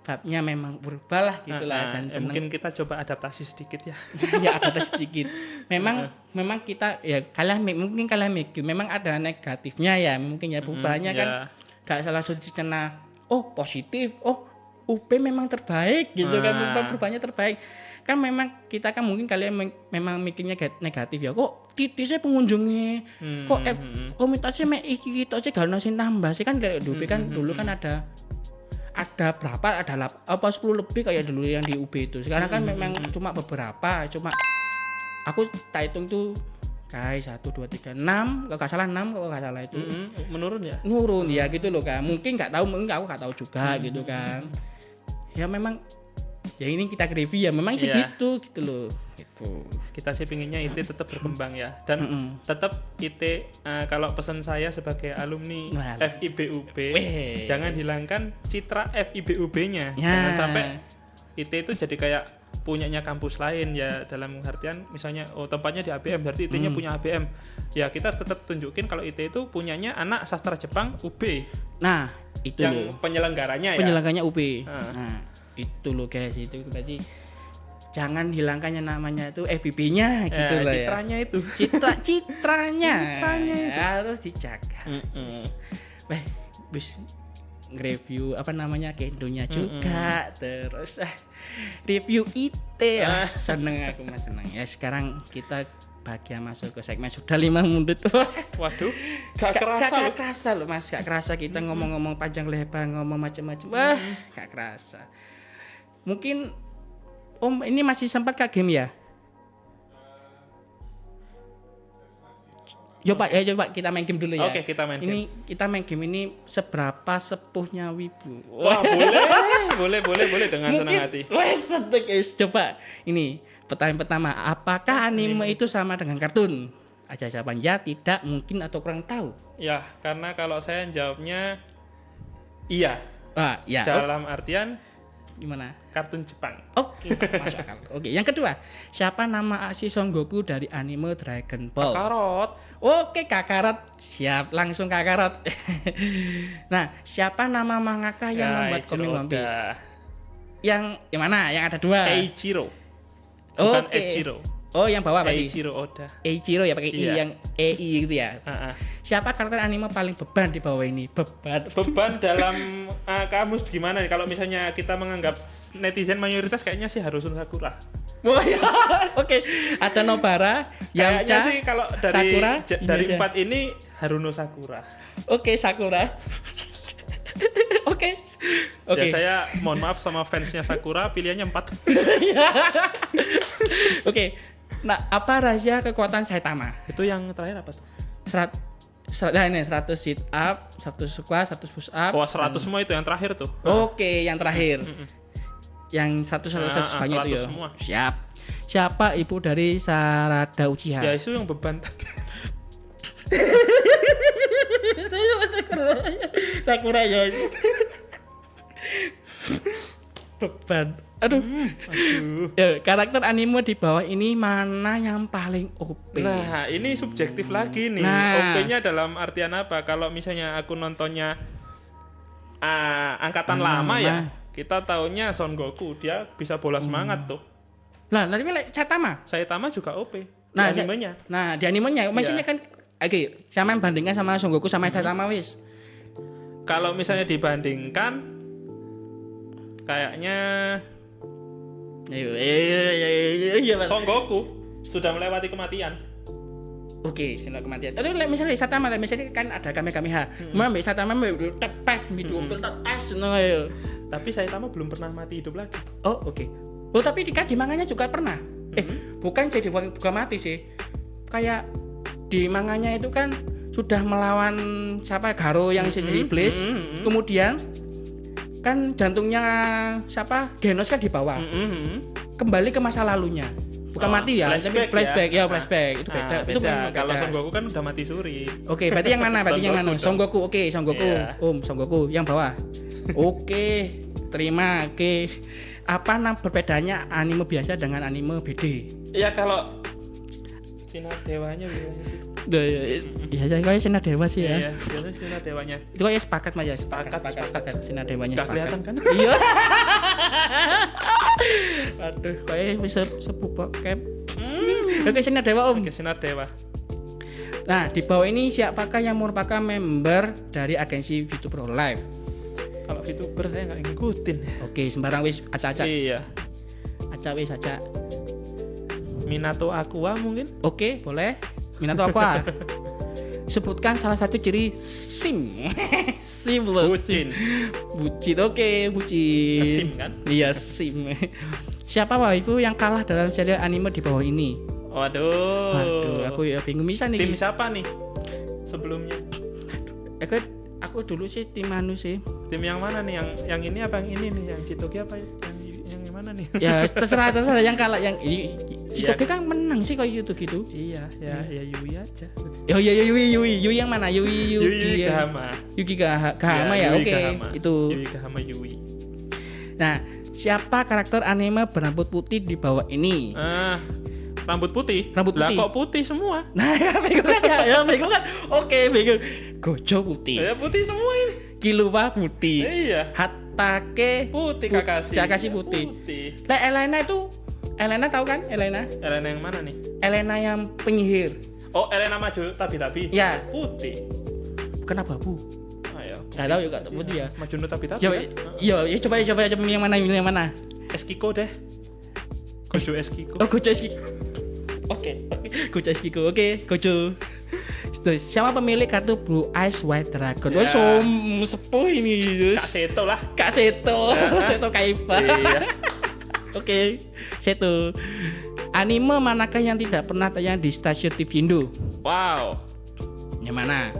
vibe-nya memang berubah lah gitulah dan mungkin kita coba adaptasi sedikit ya. Ya adaptasi sedikit memang kita ya mungkin kalian mikir memang ada negatifnya ya mungkin ya perubahannya kan gak salah karena positif UP memang terbaik gitu kan, perubahannya terbaik kan. Memang kita kan mungkin kalian memang mikirnya negatif ya, kok titisnya pengunjungnya kok komunitasnya iki gitu aja gak ada sing tambah sih kan. Di UB kan dulu kan ada berapa, ada 10 lebih kayak dulu yang di UB itu. Sekarang kan memang cuma beberapa, cuma aku tak hitung tuh kayak 1, 2, 3, 6 kalau nggak salah 6 kalau nggak salah itu menurun ya gitu loh kan. Mungkin nggak tahu, mungkin aku nggak tahu juga gitu kan. Ya memang ya ini kita review ya memang segitu gitu loh gitu. Kita sih pinginnya IT tetap berkembang ya, dan tetap IT kalau pesan saya sebagai alumni FIBUB jangan hilangkan citra FIBUB-nya jangan sampai IT itu jadi kayak punyanya kampus lain ya, dalam artian misalnya tempatnya di ABM berarti IT-nya punya ABM ya. Kita tetap tunjukin kalau IT itu punyanya anak sastra Jepang UB. Nah itu yang penyelenggaranya UB. Nah itu loh guys, itu berarti jangan hilangkan yang namanya itu FBB-nya gitu loh ya. citranya itu. Citranya harus dijaga. Weh, bis nge-review apa namanya kendonya juga, terus review IT. Seneng aku Mas, seneng. Ya sekarang kita bagian masuk ke segmen sudah 5 menit. Waduh, gak kerasa loh Mas, gak kerasa kita ngomong-ngomong panjang lebar, ngomong macam-macam. Wah, gak kerasa. Mungkin Om ini masih sempat Kak game ya? Coba kita main game dulu ya. Oke, kita main ini game. Kita main game ini seberapa sepuhnya Wibu. Wah, boleh dengan senang hati. Wes, guys. Coba ini pertanyaan pertama, apakah anime itu sama dengan kartun? Aja jawaban ya, tidak, mungkin atau kurang tahu. Ya, karena kalau saya jawabnya iya. Ya. Dalam artian Gimana? kartun Jepang. Oke, masuk akal. Oke, yang kedua, siapa nama asli Son Goku dari anime Dragon Ball? Kakarot. Oke, Kakarot. Siap, langsung Kakarot. Nah, siapa nama mangaka yang membuat komik One Piece? Yang mana? Yang ada 2. Eiichiro. Bukan Oke. Eiichiro. Oh, yang bawah berarti. Eiichiro Oda. Eiichiro ya, pakai I Iya. yang EI gitu ya. Siapa karakter anime paling beban di bawah ini? Beban dalam kamus gimana nih? Kalau misalnya kita menganggap netizen mayoritas kayaknya sih Harusun Sakura. Oh ya. Oke, ada Nobara, Kayaknya Yamcha, sih kalau dari Sakura, dari ini aja. 4 ini Haruno Sakura. Oke, Sakura. Oke. Ya saya mohon maaf sama fansnya Sakura, pilihannya 4. Oke. Nah, apa rahasia kekuatan Saitama? Itu yang terakhir apa tuh? 100 sit up, 100 squat, 100 push up. Wah, 100 semua itu yang terakhir tuh. Oke, yang terakhir. Yang 100 banyak itu 100 ya. semua. Siap. Siapa ibu dari Sarada Uchiha? Ya itu yang beban tadi. Sakura ya. Beban. Aduh. Ya, karakter anime di bawah ini mana yang paling OP? Nah, ini subjektif lagi nih. Nah. OP-nya dalam artian apa? Kalau misalnya aku nontonnya angkatan lama ya, kita taunya Son Goku, dia bisa bola semangat tuh. Lah, tapi Saitama. Saitama juga OP. Nah, Di animenya. Di animenya maksudnya kan oke, sama yang bandingkan sama Son Goku sama Saitama wis. Kalau misalnya dibandingkan kayaknya Son Goku sudah melewati kematian. Oke, sinar kematian. Tapi misalnya Saitama, misalnya kan ada Kamehameha. Mbak Saitama tepes video tetes ngono ya. Tapi Saitama belum pernah mati hidup lagi. Oh, oke. Oh, tapi di manganya juga pernah. Bukan jadi bukan mati sih. Kayak di manganya itu kan sudah melawan siapa Garo yang jadi iblis. Kemudian kan jantungnya siapa Genos kan di bawah. Kembali ke masa lalunya. Bukan mati ya, tapi flashback ya, flashback. Itu beda. Itu beda. Kalau Son Goku kan udah mati suri. Oke, berarti yang mana? Berarti yang mana? Son Goku. Oke, Son Goku. Iya. Son Goku yang bawah. Oke, terima. Oke. Apa perbedaannya anime biasa dengan anime BD? Ya kalau Cina Dewanya biasanya sih. Iya, saya kayak Sina Dewa sih ya. Iya, biasanya Cina Dewanya. Itu kayak sepakat Mas ya, sepakat. Sina Dewanya Gak sepakat. kelihatan kan? Iya. Aduh, kayak bisa sepupu cap. Oke, Sina Dewa Om. Oke, Cina Dewa. Nah, di bawah ini siapakah yang merupakan member dari agensi Vitu Pro Live? Kalau VTuber saya nggak ngikutin. Oke, sembarang wis acak-acak. Iya. Acak wis acak. Minato Aqua mungkin? Oke, boleh. Minato apa? Sebutkan salah satu ciri SIM. SIM loh. Bucin. Bucin, oke, bucin. SIM kan? Iya, SIM. Siapa waifu yang kalah dalam serial anime di bawah ini? Waduh. Aku ya bingung bisa nih. Tim siapa nih sebelumnya? Aku dulu sih tim anu sih. Tim yang mana nih? Yang ini apa yang ini nih? Yang Citoki apa ya? Yang mana nih? Ya terserah yang kalah yang ini. Citoki kan menang sih kayak gitu. Iya, ya Yui aja. Oh iya Yui yang mana? Yuki Gahama. Yuki Gahama ya. Oke, itu. Yui Gahama Yui. Nah, siapa karakter anime berambut putih di bawah ini? Rambut putih. Rambut Lah putih. kok putih semua? Nah, ya bingung kan ya, bingung kan. Oke, bingung. Gojo putih. Ya putih semua ini. Killua putih. Iya. Hatake Putih Kakashi. Kakashi putih. Lah Elena itu Elena tahu kan? Elena Elena yang mana nih? Elena yang penyihir. Oh, Elena Maju Tabi-Tabi. Ya. Putih. Kenapa Bu? Ayo. Nggak tahu juga putih ya. Maju Tabi-Tabi. Coba, ya coba yang mana yang mana? Eskiko deh. Gojo Eskiko. Oh, Gojo Eskiko. Oke. Gojo Eskiko. Oke, Gojo. Terus, siapa pemilik kartu Blue Eyes White Dragon? Ya. Oh, sepuh ini. Kak Seto lah. Kak Seto. Seto Kaiba. Iya. Oke, Seto. Anime manakah yang tidak pernah tayang di stasiun TV Indo? Wow. Yang mana?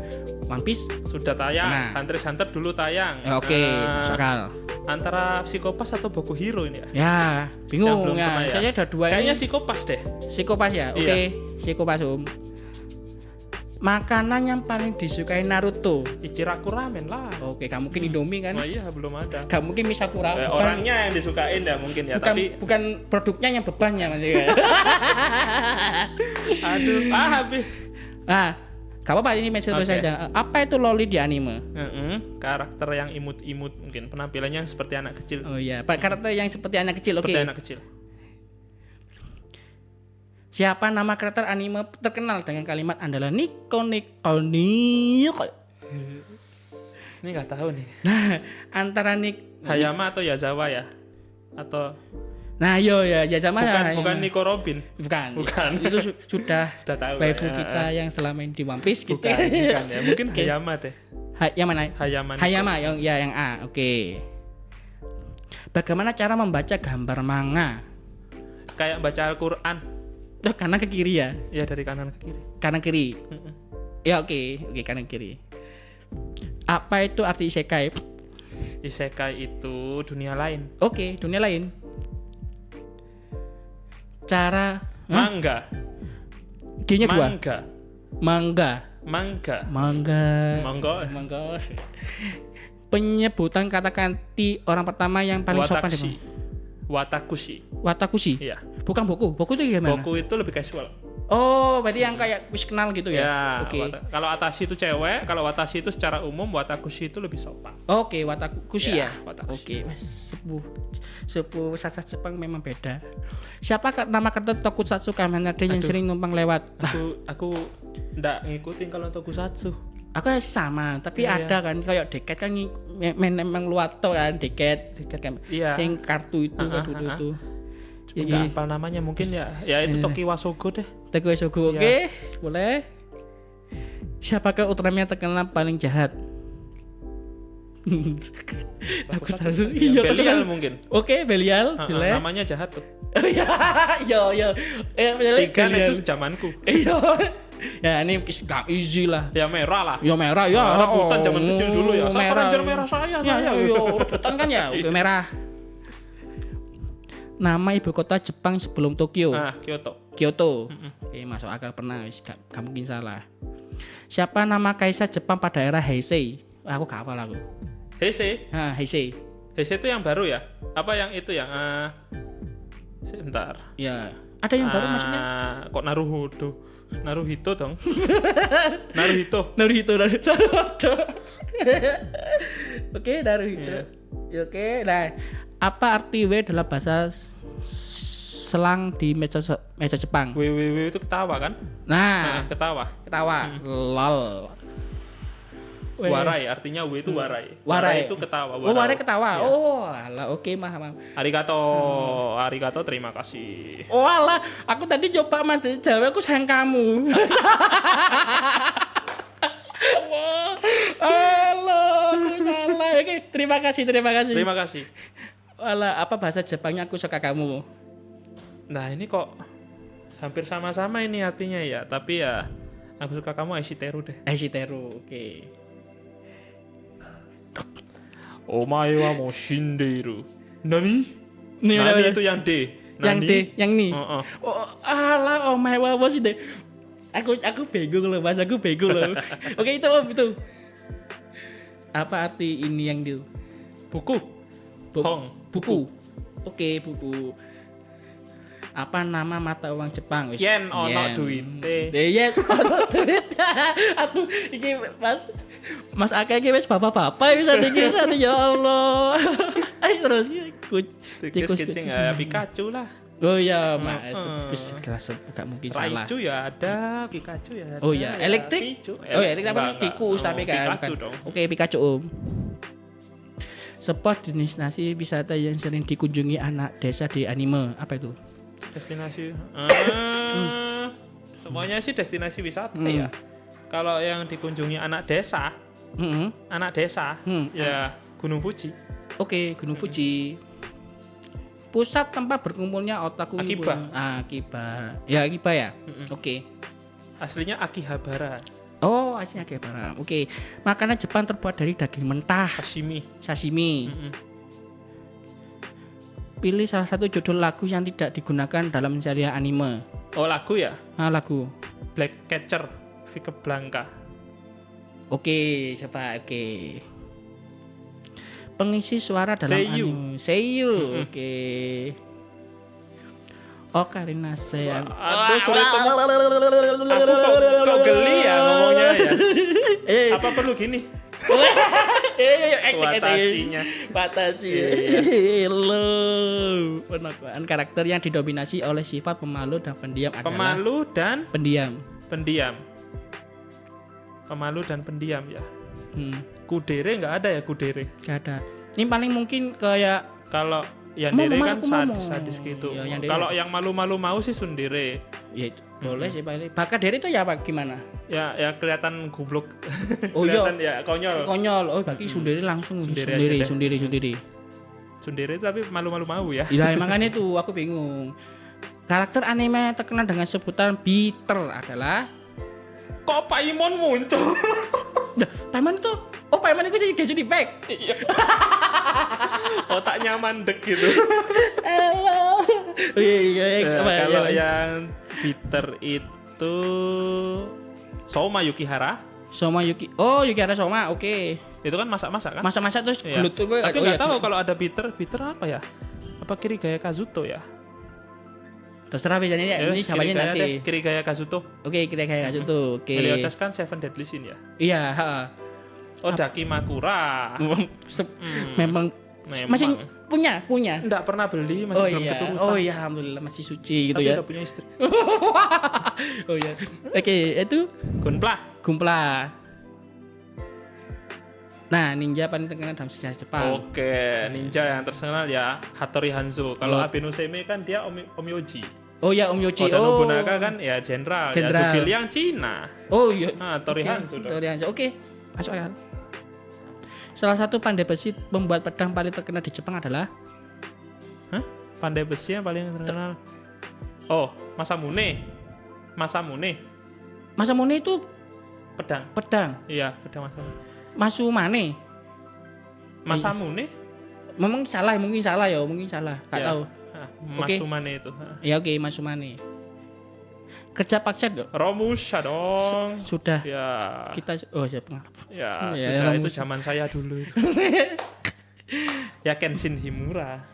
One Piece? Sudah tayang. Nah. Hunter x Hunter dulu tayang. Ya, oke, masuk akal. Antara Psikopas atau Boku Hero ini ya? Ya, bingung belum ya. pernah ya? Saya ada dua Kayaknya ini. Psikopas deh. Psikopas ya? Oke, Iya. Psikopas Makanan yang paling disukai Naruto. Ichiraku ramen lah. Oke, gak mungkin Indomie kan? Oh iya, belum ada. Gak mungkin Misakura. Orangnya yang disukain ya mungkin ya, bukan, tapi bukan produknya yang bebannya Mas ya. aduh, habis. Nah, gak apa-apa ini metode Oke. saja. Apa itu loli di anime? Karakter yang imut-imut mungkin, penampilannya seperti anak kecil. Oh iya, karakter yang seperti anak kecil. Seperti Oke. anak kecil. Siapa nama karakter anime terkenal dengan kalimat andalan Niko Niko Niko? Ini nggak tahu nih. Nah, antara Hayama atau Yazawa ya? Atau Nah, ya sama bukan Nico Robin. Bukan. Bukan. Itu sudah Sudah tahu. waifu ya. kita yang selama ini di One Piece gitu. Bukan ya. Mungkin Hayama deh. Yang mana? Hayama. Nico. Hayama yang A. Oke. Bagaimana cara membaca gambar manga? Kayak baca Al-Qur'an. Oh, kanan ke kiri ya? Ya dari kanan ke kiri. Kanan kiri. Mm-mm. Ya oke kanan kiri. Apa itu arti isekai? Isekai itu dunia lain. Oke, dunia lain. Cara Manga. G-nya 2. Manga. Manga. Manga. Mangga. Penyebutan kata ganti orang pertama yang paling sopan di Watakushi. Watakushi. Iya. Bukan boku. Boku itu gimana? Boku itu lebih casual. Oh, berarti yang kayak wis kenal gitu ya? Ya. Oke. Kalau Atashi itu cewek, kalau Watashi itu secara umum, Watakushi itu lebih sopan. Oke, Watakushi ya. Watakushi. Oke, sepuh sastra Jepang memang beda. Siapa nama kata Tokusatsu Kamen Rider yang sering numpang lewat? Aku ndak ngikutin kalau Tokusatsu. Aku sih sama, tapi Iya, ada kan kayak Deket kan memang luato kan Deket kan. Iya. Yang kartu itu dulu itu. Nggak hafal namanya mungkin ya. Ya itu Tokiwa Sogo deh. Teguh Sogo, oke, boleh. Siapakah Ultraman yang terkenal paling jahat? Tokusatsu. Iya, Belial Tokusatsu. mungkin. Oke, Belial, boleh. Namanya jahat tuh. Iya. Tiga Nexus zamanku. Iya. Ya ini gak easy lah. Ya merah lah. Ya merah ya. Rebutan zaman kecil dulu ya. Siapa Ranger merah saya? Ya, rebutan kan ya. Oke, merah. Nama ibu kota Jepang sebelum Tokyo. Kyoto. Kyoto. Masuk akal pernah. Gak mungkin salah. Siapa nama kaisar Jepang pada era Heisei? Aku gak hafal aku. Heisei. Heisei. Heisei itu yang baru ya? Apa yang itu yang sebentar. Ya, ada yang baru maksudnya? Kok Naruhito dong. Naruhito. Oke, Naruhito. Oke, nah, apa arti W dalam bahasa selang di meja Jepang? WWW itu ketawa kan? Nah, Ketawa. lol. Warai, artinya W itu warai. Warai itu ketawa. Oh, warai ketawa. Ya. Oh, alah, oke, paham. Arigato, terima kasih. Oh, alah, aku tadi coba mas Jawa, aku sayang kamu. Alah, aku salah. Oke, terima kasih. Terima kasih. Alah, apa bahasa Jepangnya aku suka kamu? Nah, ini kok hampir sama-sama ini artinya ya, tapi ya aku suka kamu Aishiteru deh. Aishiteru, oke. Omae wa mo shindeiru. Nani? Nih, Nani itu yang D. Nani? Yang nih. Oh. Oh, alah, oh my wow sih deh. Aku bingung loh, Mas. Oke, itu itu. Apa arti ini yang di Buku. Hong. Buku. Oke, buku. Apa nama mata uang Jepang? Yen ono duite. Yen ono duit. Aku iki Mas Aka iki wis bapak-bapak bisa ya Allah. Ayo terus Tikus kucing ya Pikachu lah. Oh iya, Mas. Bis kelas gak mungkin salah. Raichu ya ada, Pikachu ya ada. Oh iya, ya, elektrik. Pichu. Oh ya, elektrik apa? Enggak. Tikus tapi kan. Pikachu dong. Oke, Pikachu Om. Spot destinasi wisata yang sering dikunjungi anak desa di anime. Apa itu? Destinasi. Semuanya sih destinasi wisata ya. Kalau yang dikunjungi anak desa, ya Gunung Fuji. Oke, Gunung Fuji. Pusat tempat berkumpulnya otaku Akiba. Akiba. Ya, Akiba ya. Oke. Aslinya Akihabara. Oh, aslinya Akihabara. Oke. Makanan Jepang terbuat dari daging mentah. Sashimi. Pilih salah satu judul lagu yang tidak digunakan dalam serial anime. Oh, lagu ya? Lagu. Black Catcher, Vicky Blanca. Oke, coba. Oke. Pengisi suara dalam Seiyu. anime. Seiyu. Oke. Ocarina sayang. Aduh, sulit temen. Aku kok geli ya ngomongnya ya. Apa perlu gini? Watashinya. Watashi. Hello. Penamaan karakter yang didominasi oleh sifat pemalu dan pendiam adalah Pemalu dan pendiam. Pemalu dan pendiam ya. Kudere nggak ada ya Kudere. Gak ada. Ini paling mungkin kayak Kalau Yandere kan Momo. sadis gitu. Ya, Yandere. Kalau yang malu-malu mau sih Sundere. ya boleh sih paling. Bakadere itu ya apa gimana? Ya kelihatan goblok. Oh iya. Kelihatan ya konyol. Konyol. Oh bagi Sundere langsung Sundere aja deh. Sundere. Sundere tapi malu-malu mau ya. Iya makanya itu aku bingung. Karakter anime terkenal dengan sebutan bitter adalah Kok Paimon muncul? Paimon itu Paimon itu jadi gadget effect. Iya. Otaknya mandek gitu. Halo. Kalau yang bitter itu Soma Yukihara. Soma Yuki. Oh, Yukihara Soma. Oke. Itu kan masak-masak kan? Masak-masak terus Iya. gelut tuh. Tapi nggak tahu kalau ada bitter apa ya? Apa Kirigaya Kazuto ya? Terserah bedanya ya. Ini jawabannya Kirigaya nanti. deh, Kirigaya Kazuto. Oke, kira kayak gitu. Oke. Meliodas kan Seven Deadly Sin ya? Iya, heeh. Oh, Dakimakura. Memang masih punya. Enggak pernah beli, masih belum keturutan. Oh iya, alhamdulillah masih suci gitu Tapi ya. udah punya istri. Oh iya. Oke, itu Gunpla. Nah, ninja paling terkenal dalam sejarah Jepang. Oke, ninja yang terkenal ya Hattori Hanzo. Kalau Oh. Abe no Seimei kan dia Omyoji. Oh ya, Om Yoji. Oda Nobunaga kan ya jenderal. Ya Zugiliang Cina. Oh iya. Hattori Hanzo dong. Hattori Hanzo. Oke. Masuk akal. Salah satu pandai besi pembuat pedang paling terkenal di Jepang adalah Pandai besi yang paling terkenal. Oh, Masamune. Masamune itu Pedang. pedang. Iya, pedang Masamune. Masumane. Masamune? Mungkin salah ya, mungkin salah. Enggak Ya. tahu. Oke. Masumane itu. Ya oke, Masumane. Kerja paksa dong. Romusha dong. Sudah Ya. kita siapa? Ya, Ya, sudah itu Romusha. zaman saya dulu. Ya Kenshin Himura.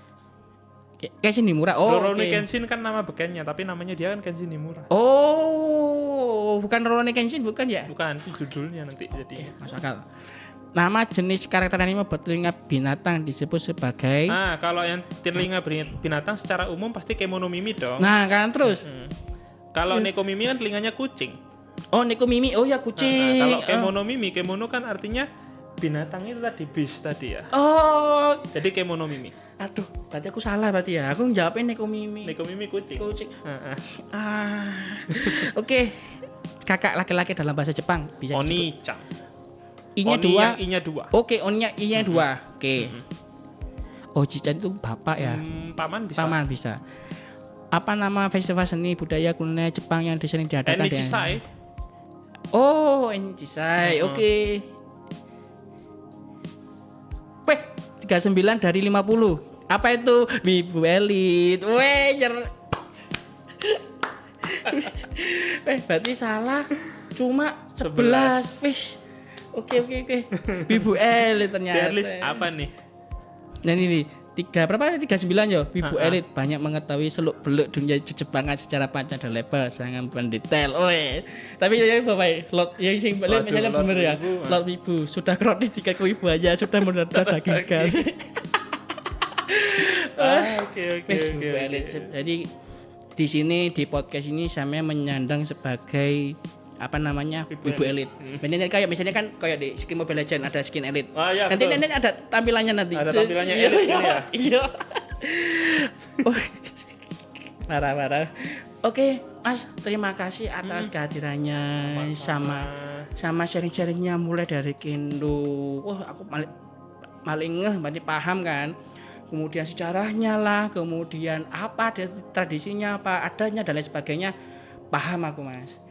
Kenshin Himura. Oh, Rurouni oke. Kenshin kan nama bekennya, tapi namanya dia kan Kenshin Himura. Oh, bukan Rurouni Kenshin bukan ya? Bukan, itu judulnya nanti jadinya. Masuk akal. Nama jenis karakter anime bertelinga binatang disebut sebagai Nah, kalau yang telinga binatang secara umum pasti Kemonomimi dong. Nah, kan terus. Kalau Nekomimi kan telinganya kucing. Oh, Nekomimi. Oh ya, kucing. Kalau Kemonomimi, Kemono kan artinya binatang itu tadi, beast tadi ya. Oh, Jadi Kemonomimi. aduh, berarti aku salah berarti ya. Aku jawabnya Nekomimi. Nekomimi kucing. Kucing. Heeh. Oke. Kakak laki-laki dalam bahasa Jepang bisa Oni-chan. I-nya Oni 2. yang I-nya 2. Oke, on-nya I-nya 2. Oke. Oji-chan itu bapak ya. Paman bisa. Paman bisa. Apa nama festival seni budaya kuliner Jepang yang sering diadakan Enichishai. Oh, Enichishai. Oke. Weh, 39 dari 50. Apa itu? Wibu elit. Weh, Weh, berarti salah. Cuma 11. Wih. Oke. Wibu elit ternyata. Tier list apa nih? Nah ini 39 ya. Wibu elit banyak mengetahui seluk beluk dunia Jepangan secara panjang dan lebar, sangat mendetail. Oe. Tapi ya Bapak, Lord yang sing balik misalnya Lord bener ya. Wibu, Lord Wibu sudah kronis 3 wibu aja sudah mendadak dagingkan. Oke. Wibu elit. Jadi di sini di podcast ini saya menyandang sebagai apa namanya wibu elit. Ini kayak misalnya kan kayak di skin Mobile Legends ada skin elit. Ya, nanti betul. ada tampilannya nanti. Ada tampilannya elit ini ya. Iya. Marah. Oke, Mas, terima kasih atas kehadirannya sama sharing-sharingnya mulai dari Kendo. Wah, aku maling ngeh, berarti paham kan. Kemudian sejarahnya lah, kemudian apa tradisinya, apa adanya dan lain sebagainya. Paham aku, Mas.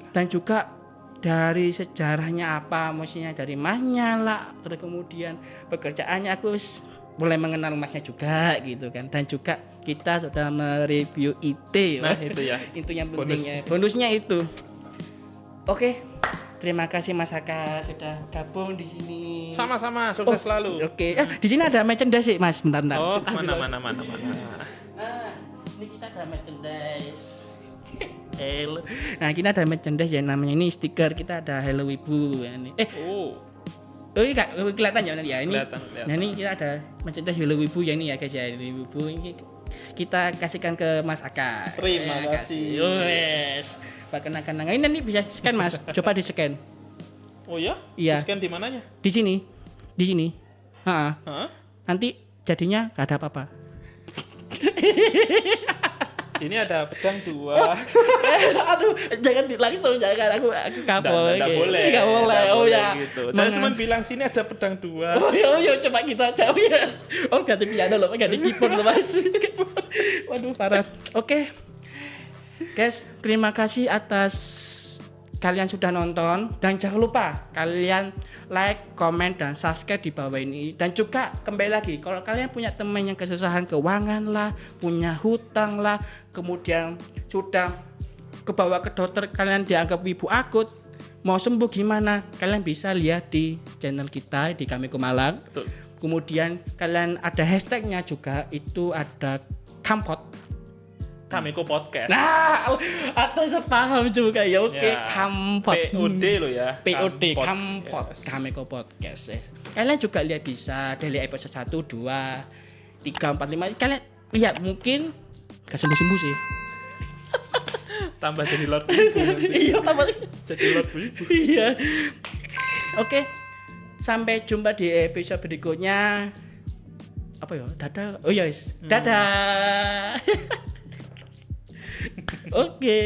Dan juga dari sejarahnya apa, maksudnya dari Masnya lah, terus kemudian pekerjaannya aku mulai mengenal Masnya juga gitu kan. Dan juga kita sudah mereview IT. Nah, itu ya. Itu yang pentingnya. Bonusnya itu. Oke. Terima kasih Mas Aka sudah gabung di sini. Sama-sama, sukses selalu. Oke. Di sini ada merchandise sih, Mas. Bentar. Oh, mana. Nah, ini kita ada merchandise. Hello. Nah, kita ada merchandise yang namanya ini stiker. Kita ada Hello Wibu ya ini. Oh, ini kelihatan ya nanti ya. Ini. Kelihatan. Nah, ini kita ada merchandise Hello Wibu ya ini ya guys ya. Hello Wibu ini kita kasihkan ke Mas Aka. Terima kasih. Yes. Pak kenang-kenang. Ini nanti bisa scan Mas. Coba di scan. Oh ya? Iya. Scan di mananya? Di sini. Heeh. Nanti jadinya gak ada apa-apa. Sini ada pedang 2. Aduh, jangan jangan aku kapol. Enggak boleh. Enggak boleh. Oh ya. Gitu. Saya cuma bilang sini ada pedang 2. Oh ya, coba kita jauh ya. Oh, ganti piano loh, ganti keyboard loh Mas. Waduh, parah. Oke. Guys, terima kasih atas kalian sudah nonton dan jangan lupa kalian like, comment dan subscribe di bawah ini. Dan juga kembali lagi kalau kalian punya teman yang kesusahan keuangan lah, punya hutang lah, kemudian sudah kebawa ke dokter, kalian dianggap wibu akut, mau sembuh gimana? Kalian bisa lihat di channel kita di Kameko Malang. Betul. Kemudian kalian ada hashtagnya juga, itu ada Kameko Podcast. Nah, atas paham juga ya. Oke, Ya, Kampot. POD lo ya. POD, Kampot. Kampot. Yes. Kameko Podcast. Kalian juga lihat bisa dari episode 1, 2, 3, 4, 5. Kalian lihat mungkin gak sembuh-sembuh sih. Tambah jadi Lord Wibu nanti. Iya, tambah. Jadi Lord Wibu. Iya. Oke. Sampai jumpa di episode berikutnya. Apa ya? Dadah. Oh ya, dadah. Oke.